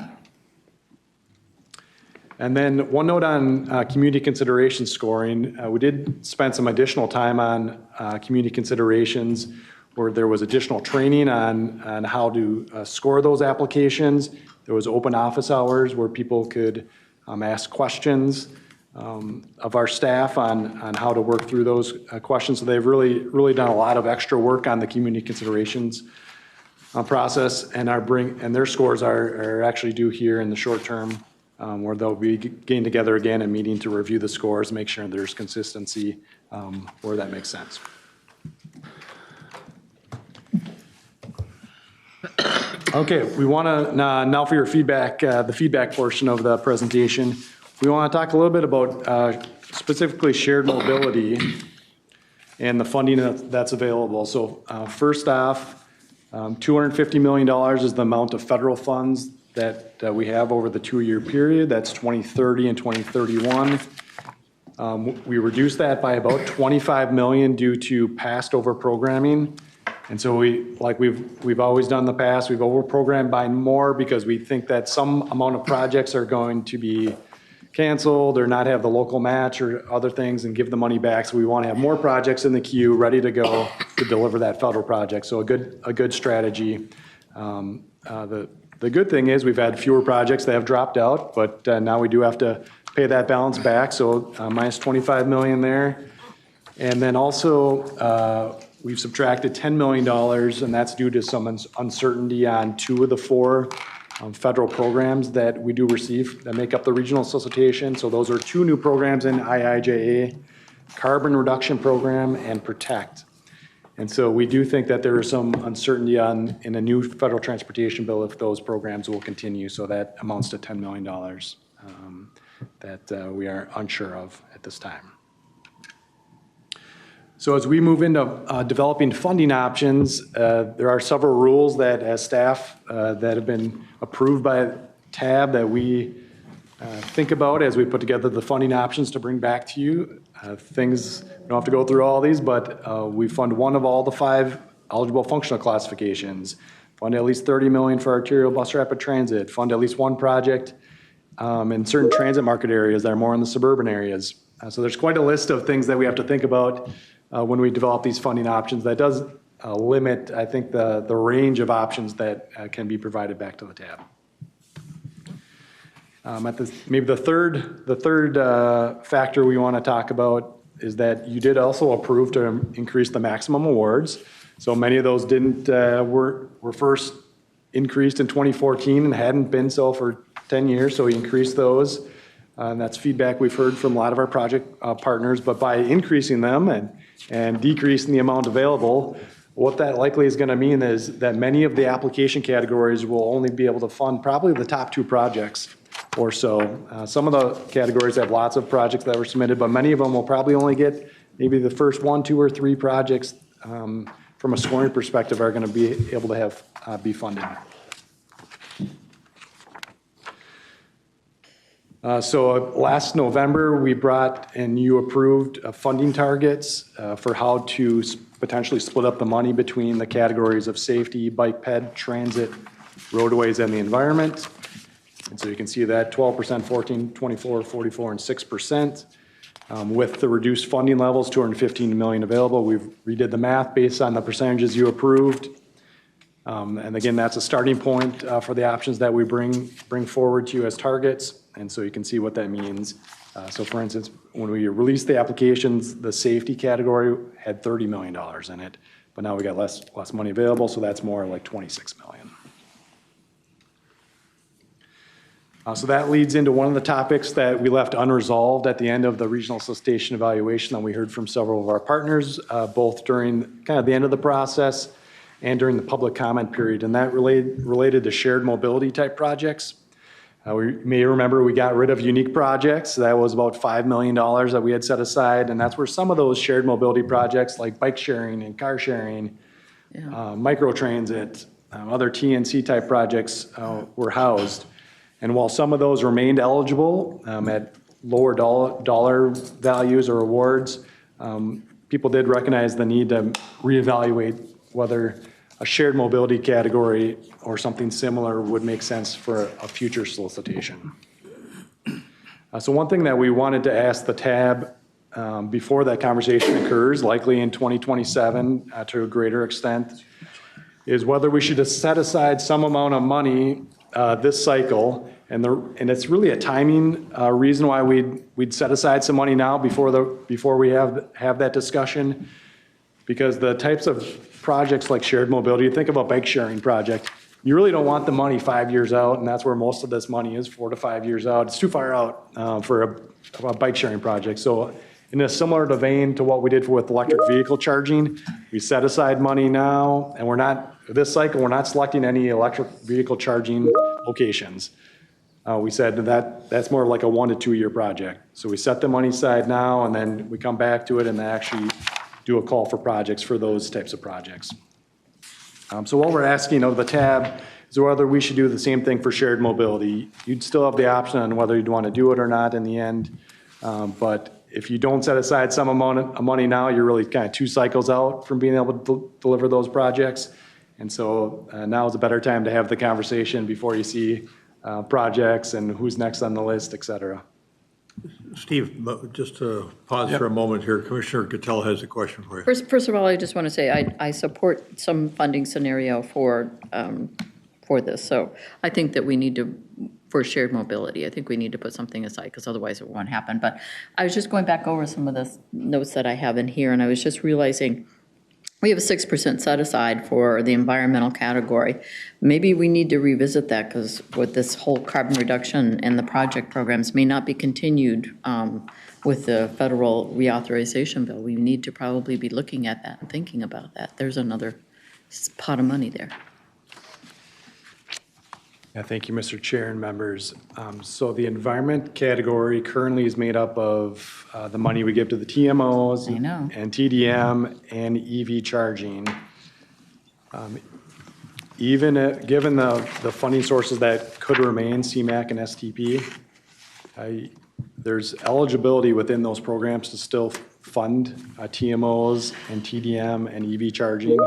And then one note on community consideration scoring. We did spend some additional time on community considerations where there was additional training on how to score those applications. There was open office hours where people could ask questions of our staff on how to work through those questions. So they've really done a lot of extra work on the community considerations process, and their scores are actually due here in the short term, where they'll be getting together again and meeting to review the scores, make sure there's consistency where that makes sense. Okay, we want to now for your feedback, the feedback portion of the presentation. We want to talk a little bit about specifically shared mobility and the funding that's available. So first off, $250 million is the amount of federal funds that we have over the 2-year period. That's 2030 and 2031. We reduced that by about $25 million due to past over programming. And so we've always done in the past, we've over-programmed by more because we think that some amount of projects are going to be canceled or not have the local match or other things and give the money back. So we want to have more projects in the queue ready to go to deliver that federal project. So a good strategy. The good thing is we've had fewer projects that have dropped out, but now we do have to pay that balance back. So minus 25 million there. And then also we've subtracted $10 million, and that's due to some uncertainty on 2 of the 4 federal programs that we do receive that make up the regional solicitation. So those are 2 new programs in IIJA, Carbon Reduction Program and Protect. And so we do think that there is some uncertainty in a new federal transportation bill if those programs will continue. So that amounts to $10 million that we are unsure of at this time. So as we move into developing funding options, there are several rules that as staff that have been approved by TAB that we think about as we put together the funding options to bring back to you. Things, we don't have to go through all these, but we fund one of all the 5 eligible functional classifications, fund at least 30 million for arterial bus rapid transit, fund at least 1 project in certain transit market areas that are more in the suburban areas. So there's quite a list of things that we have to think about when we develop these funding options. That does limit, I think, the range of options that can be provided back to the TAB. Maybe the third factor we want to talk about is that you did also approve to increase the maximum awards. So many of those were first increased in 2014 and hadn't been so for 10 years. So we increased those. And that's feedback we've heard from a lot of our project partners. But by increasing them and decreasing the amount available, what that likely is going to mean is that many of the application categories will only be able to fund probably the top 2 projects or so. Some of the categories have lots of projects that were submitted, but many of them will probably only get maybe the first 1, 2, or 3 projects from a scoring perspective are going to be able to have be funded. So last November, we brought and you approved funding targets for how to potentially split up the money between the categories of safety, bike ped, transit, roadways, and the environment. And so you can see that 12%, 14, 24, 44, and 6%. With the reduced funding levels, 215 million available. We've redid the math based on the percentages you approved. And again, that's a starting point for the options that we bring forward to you as targets. And so you can see what that means. So for instance, when we released the applications, the safety category had $30 million in it, but now we got less money available. So that's more like 26 million. So that leads into one of the topics that we left unresolved at the end of the regional solicitation evaluation that we heard from several of our partners, both during kind of the end of the process and during the public comment period. And that related to shared mobility type projects. We may remember we got rid of unique projects. That was about $5 million that we had set aside. And that's where some of those shared mobility projects like bike sharing and car sharing, microtransit, other TNC type projects were housed. And while some of those remained eligible at lower dollar values or awards, people did recognize the need to reevaluate whether a shared mobility category or something similar would make sense for a future solicitation. So one thing that we wanted to ask the TAB before that conversation occurs, likely in 2027 to a greater extent, is whether we should set aside some amount of money this cycle. And it's really a timing reason why we'd set aside some money now before we have that discussion. Because the types of projects like shared mobility, you think about bike sharing project, you really don't want the money 5 years out, and that's where most of this money is, 4 to 5 years out. It's too far out for a bike sharing project. So in a similar vein to what we did with electric vehicle charging, we set aside money now, and this cycle, we're not selecting any electric vehicle charging locations. We said that's more like a 1 to 2 year project. So we set the money aside now, and then we come back to it and actually do a call for projects for those types of projects. So what we're asking of the TAB is whether we should do the same thing for shared mobility. You'd still have the option on whether you'd want to do it or not in the end. But if you don't set aside some amount of money now, you're really kind of 2 cycles out from being able to deliver those projects. And so now is a better time to have the conversation before you see projects and who's next on the list, et cetera. Steve, just to pause for a moment here. Commissioner Cattell has a question for you. First of all, I just want to say I support some funding scenario for this. So I think that we need to, for shared mobility, I think we need to put something aside because otherwise it won't happen. But I was just going back over some of the notes that I have in here, and I was just realizing we have a 6% set aside for the environmental category. Maybe we need to revisit that because with this whole carbon reduction and the project programs may not be continued with the federal reauthorization bill. We need to probably be looking at that and thinking about that. There's another pot of money there. Yeah, thank you, Mr. Chair and members. So the environment category currently is made up of the money we give to the TMOs and TDM and EV charging. Given the funding sources that could remain, CMAQ and STP, there's eligibility within those programs to still fund TMOs and TDM and EV charging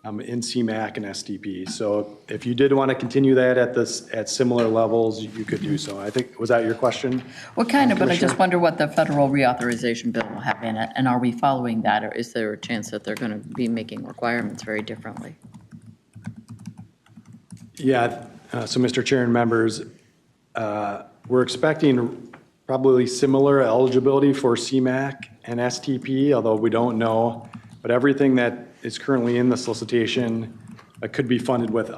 in CMAQ and STP. So if you did want to continue that at similar levels, you could do so. I think, was that your question? Well, kind of, but I just wonder what the federal reauthorization bill will have in it, and are we following that, or is there a chance that they're going to be making requirements very differently? Yeah, so Mr. Chair and members, we're expecting probably similar eligibility for CMAQ and STP, although we don't know. But everything that is currently in the solicitation could be funded with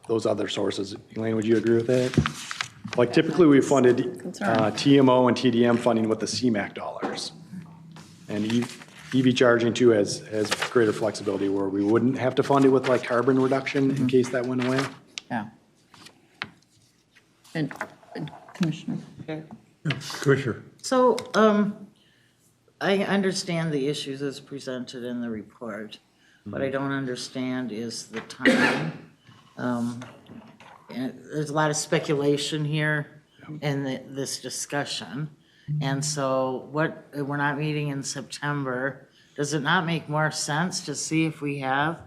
those other sources. Elaine, would you agree with that? Like typically we funded TMO and TDM funding with the CMAQ dollars. And EV charging too has greater flexibility where we wouldn't have to fund it with like carbon reduction in case that went away. Yeah. And Commissioner? Commissioner. So, I understand the issues as presented in the report. What I don't understand is the timing. And there's a lot of speculation here in this discussion. And so we're not meeting in September. Does it not make more sense to see if we have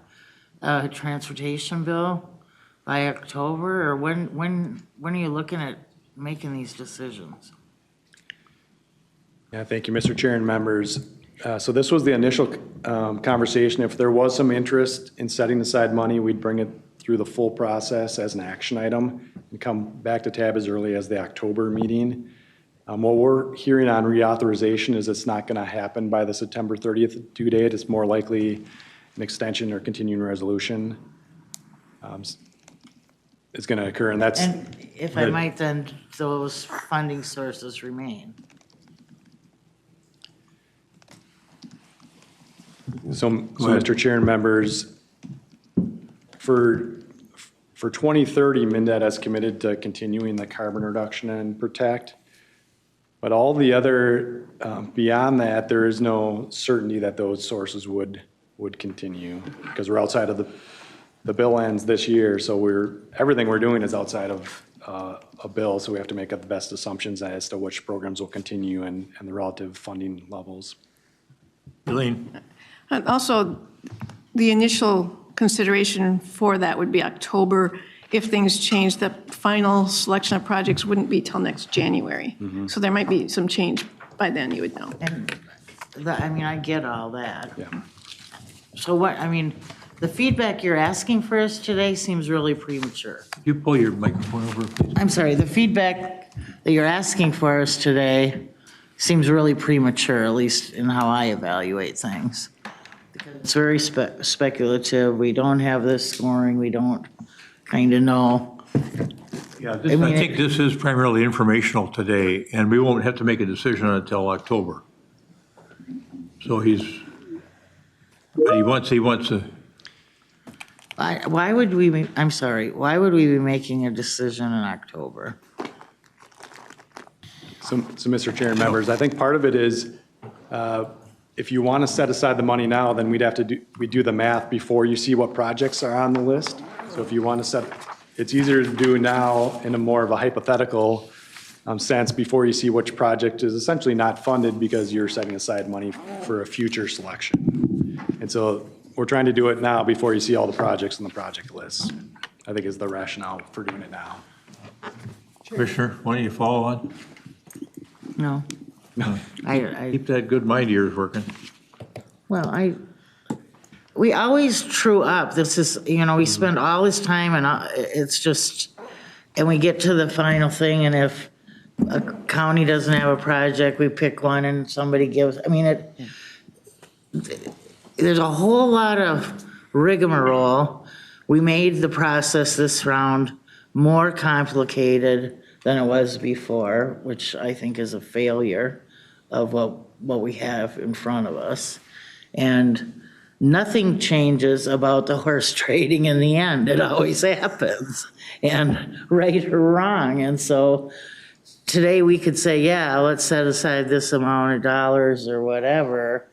a transportation bill by October? Or when are you looking at making these decisions? Yeah, thank you, Mr. Chair and members. So this was the initial conversation. If there was some interest in setting aside money, we'd bring it through the full process as an action item and come back to TAB as early as the October meeting. What we're hearing on reauthorization is it's not going to happen by the September 30th due date. It's more likely an extension or continuing resolution is going to occur, and that's. And if I might, then those funding sources remain. So Mr. Chair and members, for 2030, MnDOT has committed to continuing the carbon reduction and protect. But all the other, beyond that, there is no certainty that those sources would continue because we're outside of the bill ends this year. So everything we're doing is outside of a bill. So we have to make up the best assumptions as to which programs will continue and the relative funding levels. Elaine. And also, the initial consideration for that would be October. If things change, the final selection of projects wouldn't be till next January. So there might be some change by then, you would know. And I get all that. Yeah. So the feedback you're asking for us today seems really premature. Could you pull your microphone over, please? I'm sorry, the feedback that you're asking for us today seems really premature, at least in how I evaluate things. It's very speculative. We don't have this scoring. We don't kind of know. Yeah, I think this is primarily informational today, and we won't have to make a decision until October. So he wants to. Why would we be making a decision in October? So Mr. Chair and members, I think part of it is if you want to set aside the money now, then we do the math before you see what projects are on the list. So if you want to it's easier to do now in a more of a hypothetical sense before you see which project is essentially not funded because you're setting aside money for a future selection. And so we're trying to do it now before you see all the projects on the project list, I think is the rationale for doing it now. Commissioner, why don't you follow on? No. Keep that good mind of yours working. Well, we always true up. This is, we spend all this time and it's just, and we get to the final thing, and if a county doesn't have a project, we pick one and somebody gives, there's a whole lot of rigmarole. We made the process this round more complicated than it was before, which I think is a failure of what we have in front of us. And nothing changes about the horse trading in the end. It always happens, and right or wrong. And so today we could say, yeah, let's set aside this amount of dollars or whatever.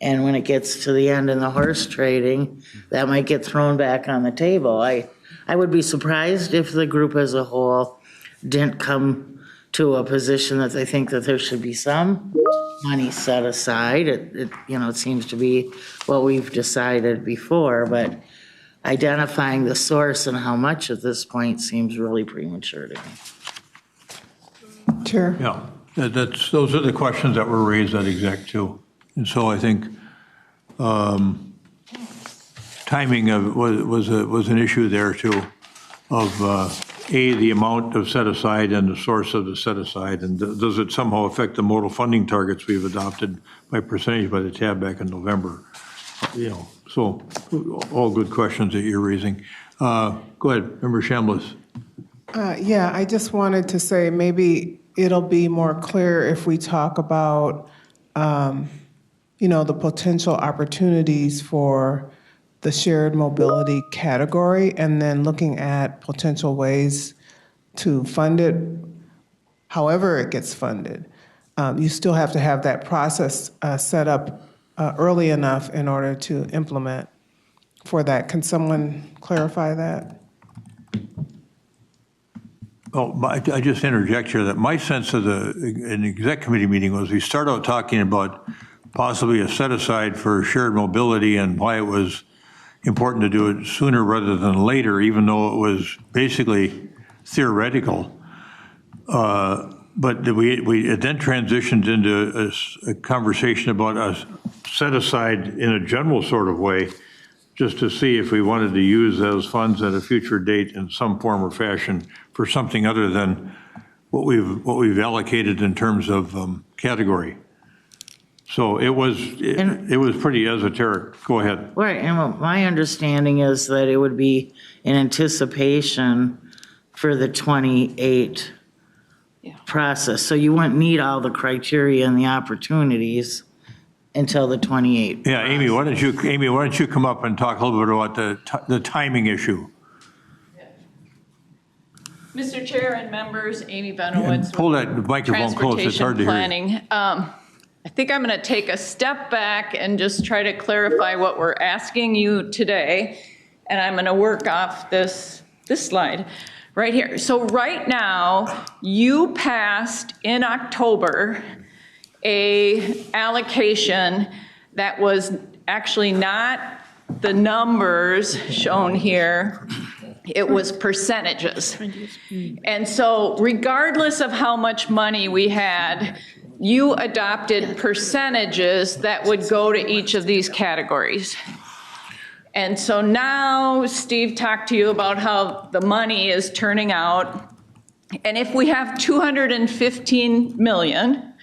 And when it gets to the end in the horse trading, that might get thrown back on the table. I would be surprised if the group as a whole didn't come to a position that they think that there should be some money set aside. It seems to be what we've decided before, but identifying the source and how much at this point seems really premature to me. Chair. Yeah, those are the questions that were raised at exec too. And so I think timing was an issue there too, of the amount of set aside and the source of the set aside, and does it somehow affect the modal funding targets we've adopted by percentage by the tab back in November? So all good questions that you're raising. Go ahead, Member Chambliss. Yeah, I just wanted to say maybe it'll be more clear if we talk about, the potential opportunities for the shared mobility category, and then looking at potential ways to fund it, however it gets funded. You still have to have that process set up early enough in order to implement for that. Can someone clarify that? Oh, I just interject here that my sense of an exec committee meeting was we start out talking about possibly a set aside for shared mobility and why it was important to do it sooner rather than later, even though it was basically theoretical. But it then transitioned into a conversation about a set aside in a general sort of way, just to see if we wanted to use those funds at a future date in some form or fashion for something other than what we've allocated in terms of category. So it was pretty esoteric. Go ahead. Right, and my understanding is that it would be in anticipation for the 28 process. So you wouldn't need all the criteria and the opportunities until the 28. Yeah, Amy, why don't you come up and talk a little bit about the timing issue? Mr. Chair and members, Amy Benowitz. Pull that microphone close, it's hard to hear. Transportation planning. I think I'm going to take a step back and just try to clarify what we're asking you today. And I'm going to work off this slide right here. So right now, you passed in October a allocation that was actually not the numbers shown here. It was percentages. And so regardless of how much money we had, you adopted percentages that would go to each of these categories. And so now Steve talked to you about how the money is turning out. And if we have 215 million,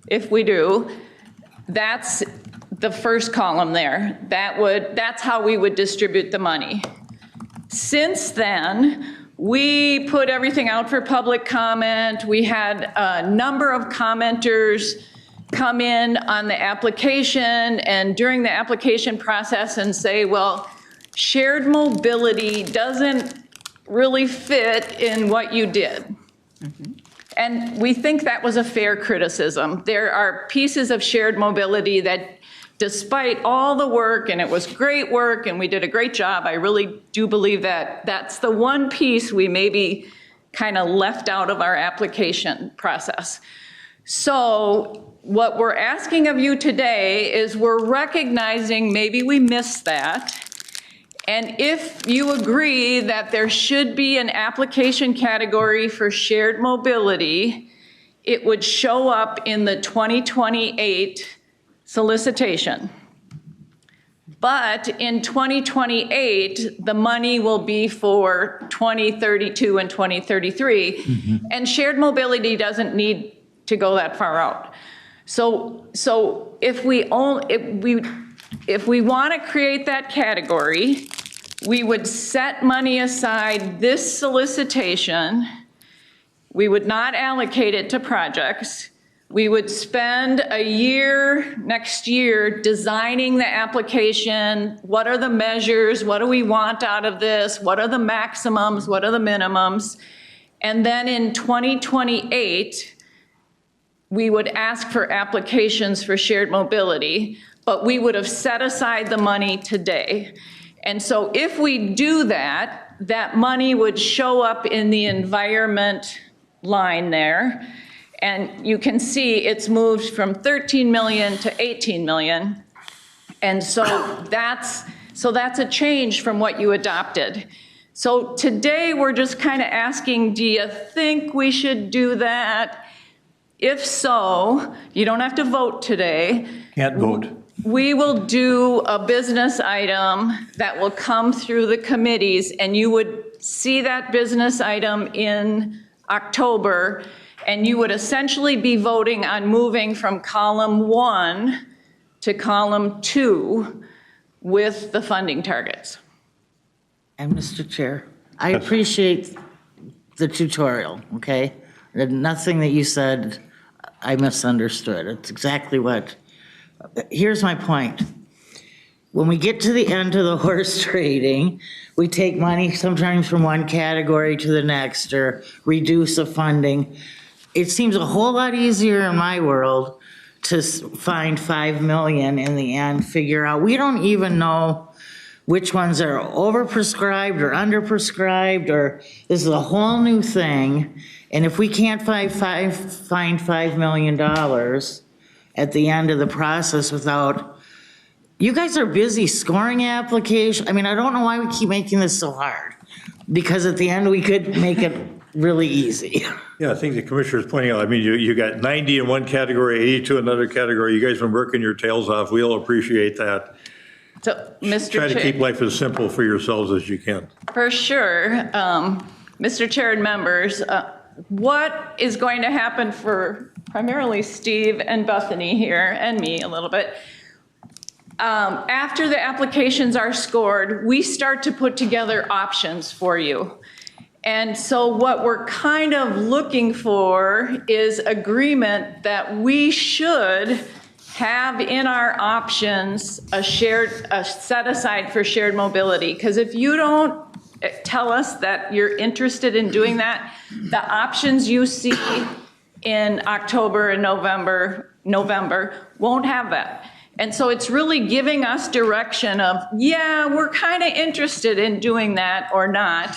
if we do, that's the first column there. That's how we would distribute the money. Since then, we put everything out for public comment. We had a number of commenters come in on the application and during the application process and say, well, shared mobility doesn't really fit in what you did. And we think that was a fair criticism. There are pieces of shared mobility that, despite all the work, and it was great work and we did a great job, I really do believe that that's the one piece we maybe kind of left out of our application process. So what we're asking of you today is we're recognizing maybe we missed that. And if you agree that there should be an application category for shared mobility, it would show up in the 2028 solicitation. But in 2028, the money will be for 2032 and 2033. And shared mobility doesn't need to go that far out. So if we want to create that category, we would set money aside this solicitation. We would not allocate it to projects. We would spend a year, next year, designing the application. What are the measures? What do we want out of this? What are the maximums? What are the minimums? And then in 2028, we would ask for applications for shared mobility, but we would have set aside the money today. And so if we do that, that money would show up in the environment line there. And you can see it's moved from 13 million to 18 million. And so that's a change from what you adopted. So today we're just kind of asking, do you think we should do that? If so, you don't have to vote today. Can't vote. We will do a business item that will come through the committees, and you would see that business item in October, and you would essentially be voting on moving from column 1 to column 2 with the funding targets. And Mr. Chair, I appreciate the tutorial, okay? Nothing that you said I misunderstood. It's exactly what, here's my point. When we get to the end of the horse trading, we take money sometimes from one category to the next or reduce the funding. It seems a whole lot easier in my world to find 5 million in the end, figure out, we don't even know which ones are overprescribed or underprescribed, or this is a whole new thing. And if we can't find $5 million at the end of the process without, you guys are busy scoring applications. I mean, I don't know why we keep making this so hard, because at the end we could make it really easy. Yeah, I think the commissioner's pointing out, I mean, you got 90 in one category, 82 in another category. You guys have been working your tails off. We'll appreciate that. So, Mr. Try to Chair, keep life as simple for yourselves as you can. for sure, Mr. Chair and members, what is going to happen for primarily Steve and Bethany here, and me a little bit, after the applications are scored, we start to put together options for you. And so what we're kind of looking for is agreement that we should have in our options a set aside for shared mobility. Because if you don't tell us that you're interested in doing that, the options you see in October and November won't have that. And so it's really giving us direction of, yeah, we're kind of interested in doing that or not.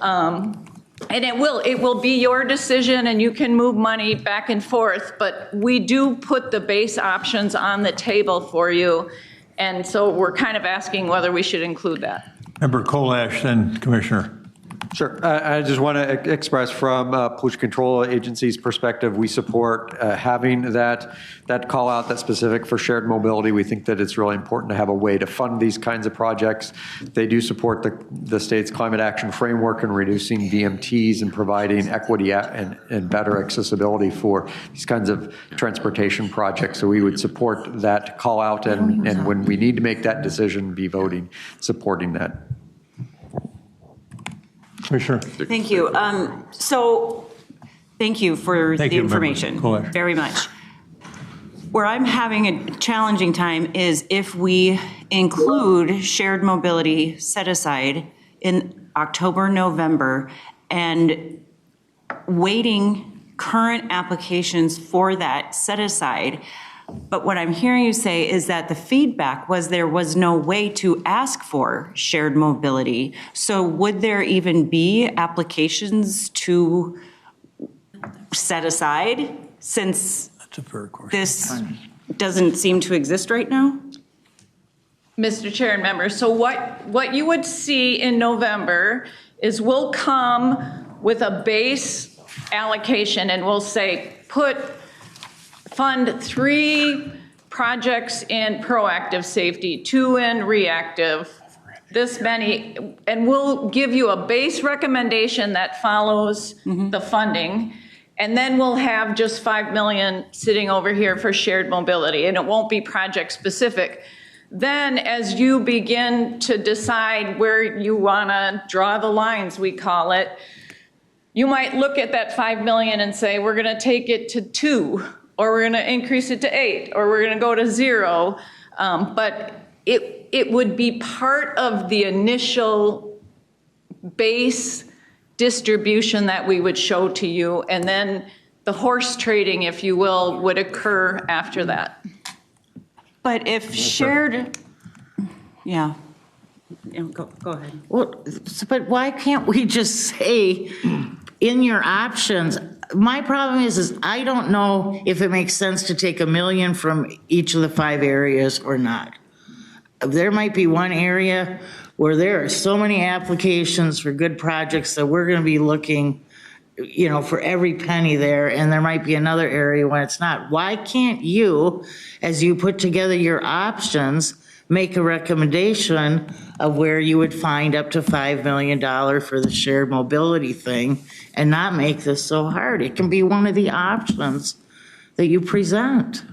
And it will be your decision, and you can move money back and forth, but we do put the base options on the table for you. And so we're kind of asking whether we should include that. Member Kolash, then Commissioner. Sure. I just want to express from Pollution Control Agency's perspective, we support having that call out that's specific for shared mobility. We think that it's really important to have a way to fund these kinds of projects. They do support the state's climate action framework and reducing VMTs and providing equity and better accessibility for these kinds of transportation projects. So we would support that call out, and when we need to make that decision, be voting, supporting that. Commissioner. Thank you. So thank you for the information very much. Where I'm having a challenging time is if we include shared mobility set aside in October, November, and waiting current applications for that set aside. But what I'm hearing you say is that the feedback was there was no way to ask for shared mobility. So would there even be applications to set aside since this doesn't seem to exist right now? Mr. Chair and members, so what you would see in November is we'll come with a base allocation and we'll say, fund 3 projects in proactive safety, 2 in reactive, this many, and we'll give you a base recommendation that follows the funding. And then we'll have just 5 million sitting over here for shared mobility, and it won't be project specific. Then as you begin to decide where you wanna draw the lines, we call it, you might look at that 5 million and say, we're gonna take it to 2, or we're gonna increase it to 8, or we're gonna go to 0. But it would be part of the initial base distribution that we would show to you, and then the horse trading, if you will, would occur after that. But if shared, yeah. Go ahead. Well, but why can't we just say in your options? My problem is I don't know if it makes sense to take $1 million from each of the 5 areas or not. There might be one area where there are so many applications for good projects that we're going to be looking, you know, for every penny there, and there might be another area when it's not. Why can't you, as you put together your options, make a recommendation of where you would find up to $5 million for the shared mobility thing and not make this so hard? It can be one of the options that you present.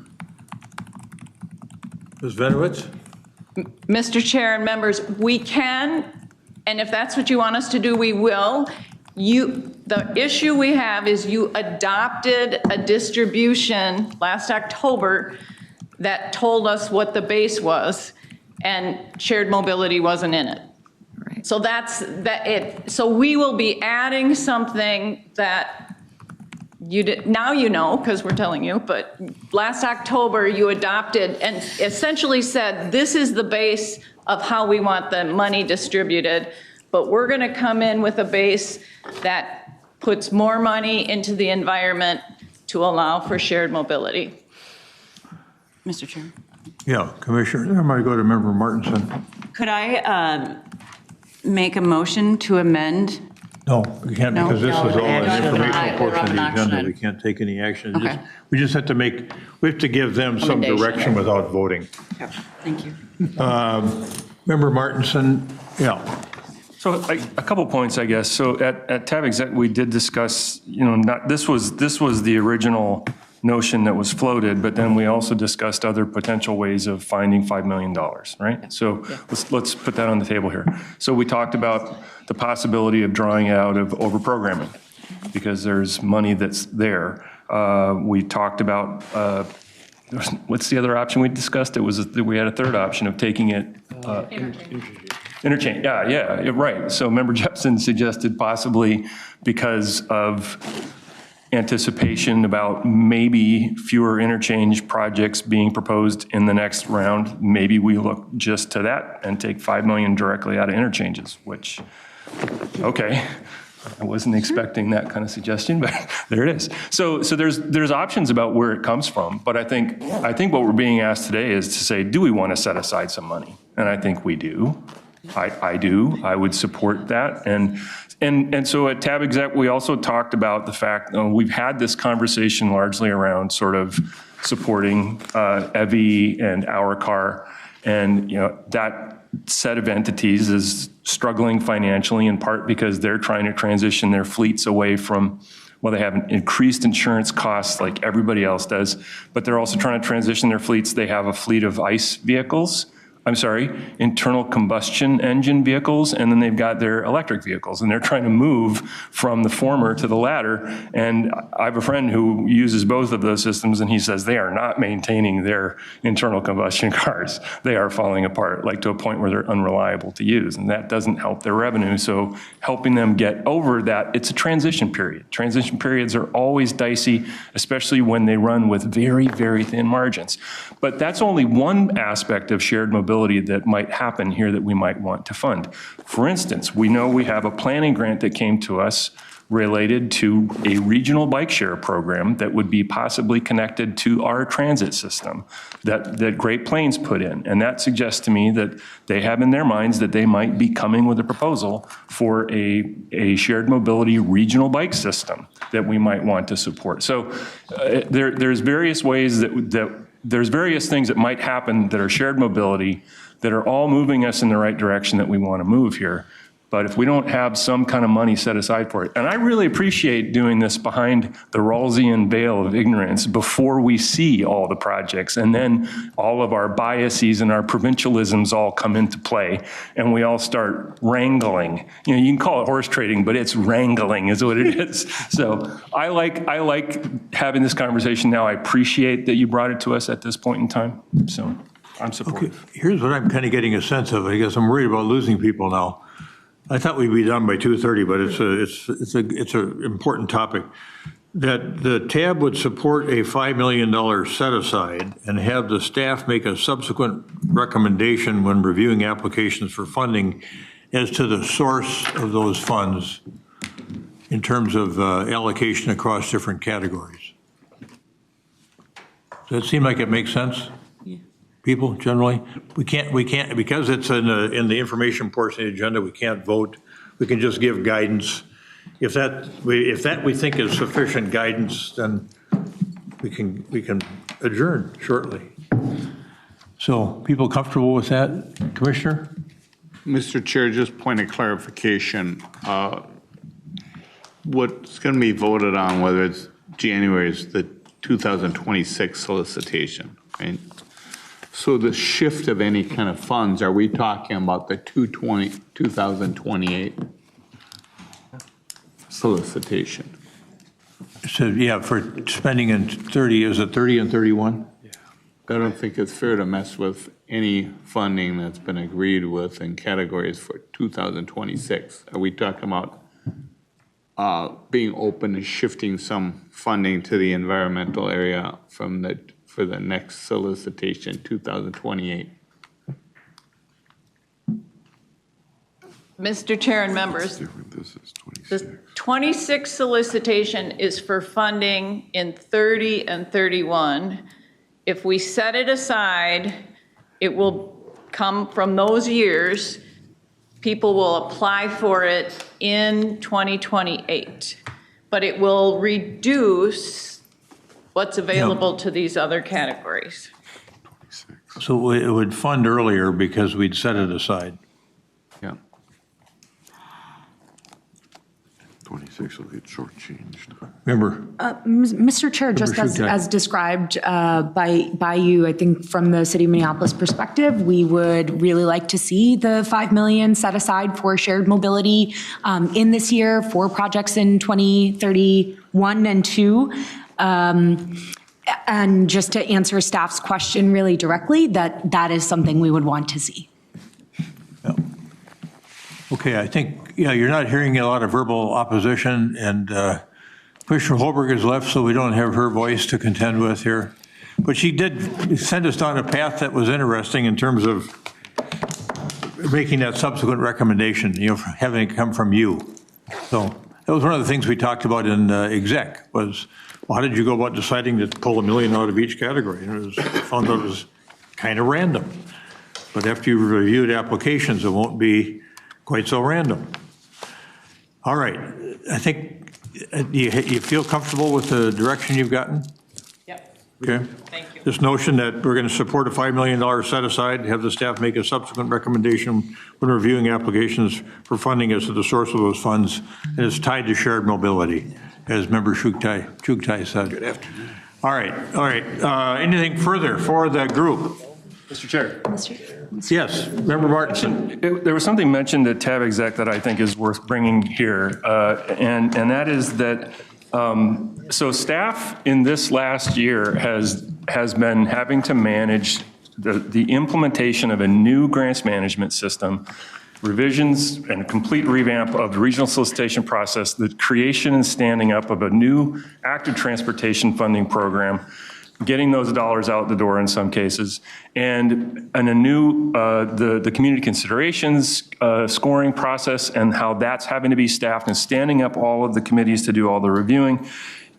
Ms. Venowitz? Mr. Chair and members, we can, and if that's what you want us to do, we will. The issue we have is you adopted a distribution last October that told us what the base was, and shared mobility wasn't in it. Right. So that's it. So we will be adding something that you did, now you know, because we're telling you, but last October you adopted and essentially said, this is the base of how we want the money distributed, but we're going to come in with a base that puts more money into the environment to allow for shared mobility. Mr. Chair. Yeah, Commissioner, I'm going to go to Member Martinson. Could I make a motion to amend? No, we can't, No? because this is all an Action. informational portion of the Action. agenda. We can't take any action. Okay. We just have to we have to give them some direction without voting. Yep. Thank you. Member Martinson, yeah. So a couple points, I guess. So at TAB Exec, we did discuss, you know, this was the original notion that was floated, but then we also discussed other potential ways of finding $5 million, right? So let's put that on the table here. So we talked about the possibility of drawing out of overprogramming because there's money that's there. We talked about, what's the other option we discussed? We had a third option of taking it. Interchange, yeah, right. So Member Jepson suggested possibly because of anticipation about maybe fewer interchange projects being proposed in the next round, maybe we look just to that and take 5 million directly out of interchanges, which, okay, I wasn't expecting that kind of suggestion, but there it is. So there's options about where it comes from, but I think what we're being asked today is to say, do we want to set aside some money? And I think we do. I do. I would support that. And so at TAB Exec, we also talked about the fact we've had this conversation largely around sort of supporting EVI and Our Car, and that set of entities is struggling financially in part because they're trying to transition their fleets away from, well, they have increased insurance costs like everybody else does, but they're also trying to transition their fleets. They have a fleet of ICE vehicles. Internal combustion engine vehicles, and then they've got their electric vehicles, and they're trying to move from the former to the latter. And I have a friend who uses both of those systems, and he says they are not maintaining their internal combustion cars. They are falling apart, like to a point where they're unreliable to use, and that doesn't help their revenue. So helping them get over that, it's a transition period. Transition periods are always dicey, especially when they run with very, very thin margins. But that's only one aspect of shared mobility that might happen here that we might want to fund. For instance, we know we have a planning grant that came to us related to a regional bike share program that would be possibly connected to our transit system that Great Plains put in. And that suggests to me that they have in their minds that they might be coming with a proposal for a shared mobility regional bike system that we might want to support. So there's various ways there's various things that might happen that are shared mobility that are all moving us in the right direction that we want to move here. But if we don't have some kind of money set aside for it, and I really appreciate doing this behind the Rawlsian veil of ignorance before we see all the projects, and then all of our biases and our provincialisms all come into play, and we all start wrangling. You know, you can call it horse trading, but it's wrangling is what it is. So I like having this conversation now. I appreciate that you brought it to us at this point in time. So I'm supportive. Okay, here's what I'm kind of getting a sense of. I guess I'm worried about losing people now. I thought we'd be done by 2:30, but it's an important topic. That the TAB would support a $5 million set aside and have the staff make a subsequent recommendation when reviewing applications for funding as to the source of those funds in terms of allocation across different categories. Does that seem like it makes sense? People generally, we can't because it's in the information portion of the agenda. We can't vote. We can just give guidance. If that we think is sufficient guidance, then we can adjourn shortly. So, people comfortable with that, Commissioner? Mr. Chair, just point of clarification. What's going to be voted on, whether it's January, is the 2026 solicitation, right? So the shift of any kind of funds, are we talking about the 2028 solicitation? So, yeah, for spending in 30, is it 30 and 31? Yeah. I don't think it's fair to mess with any funding that's been agreed with in categories for 2026. Are we talking about being open and shifting some funding to the environmental area from for the next solicitation, 2028? Mr. Chair and members, the 26 solicitation is for funding in 30 and 31. If we set it aside, it will come from those years. People will apply for it in 2028, but it will reduce what's available to these other categories. So it would fund earlier because we'd set it aside. Yeah. 26 will get shortchanged. Remember? Mr. Chair, just as described by you, I think from the City of Minneapolis perspective, we would really like to see the $5 million set aside for shared mobility in this year for projects in 2031 and 2. And just to answer staff's question really directly, that is something we would want to see. Yeah. Okay, I think, yeah, you're not hearing a lot of verbal opposition, and Commissioner Holberg has left, so we don't have her voice to contend with here. But she did send us down a path that was interesting in terms of making that subsequent recommendation, you know, having it come from you. So that was one of the things we talked about in exec was, well, how did you go about deciding to pull $1 million out of each category? And found out it was kind of random. But after you've reviewed applications, it won't be quite so random. All right, I think, you feel comfortable with the direction you've gotten? Yep. Okay. Thank you. This notion that we're going to support a $5 million set aside, have the staff make a subsequent recommendation when reviewing applications for funding as to the source of those funds, and it's tied to shared mobility, as Member Chugtai said. Good afternoon. All right. Anything further for the group? Mr. Chair. Yes, Member Martinson. There was something mentioned at TAB exec that I think is worth bringing here, and that is that so staff in this last year has been having to manage the implementation of a new grants management system, revisions and a complete revamp of the regional solicitation process, the creation and standing up of a new active transportation funding program, getting those dollars out the door in some cases, and a new, the community considerations scoring process and how that's having to be staffed and standing up all of the committees to do all the reviewing.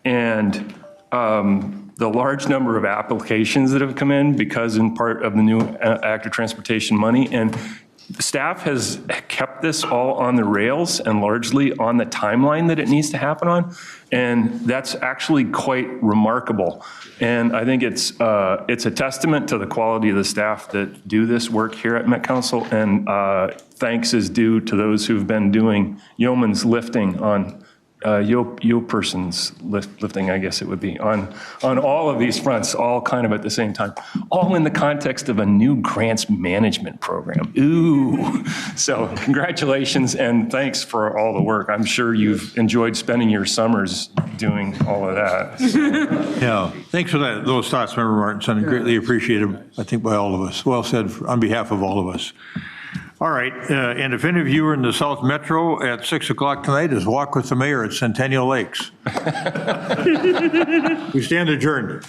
And the large number of applications that have come in because in part of the new active transportation money. And staff has kept this all on the rails and largely on the timeline that it needs to happen on. And that's actually quite remarkable. And I think it's a testament to the quality of the staff that do this work here at Met Council. And thanks is due to those who've been doing yeoman's lifting on person's lifting, I guess it would be, on all of these fronts, all kind of at the same time, all in the context of a new grants management program. Ooh. So congratulations and thanks for all the work. I'm sure you've enjoyed spending your summers doing all of that. Yeah, thanks for those thoughts, Member Martinson, greatly appreciated, I think, by all of us. Well said on behalf of all of us. All right, and if any of you are in the South Metro at 6 o'clock tonight, is walk with the mayor at Centennial Lakes. We stand adjourned.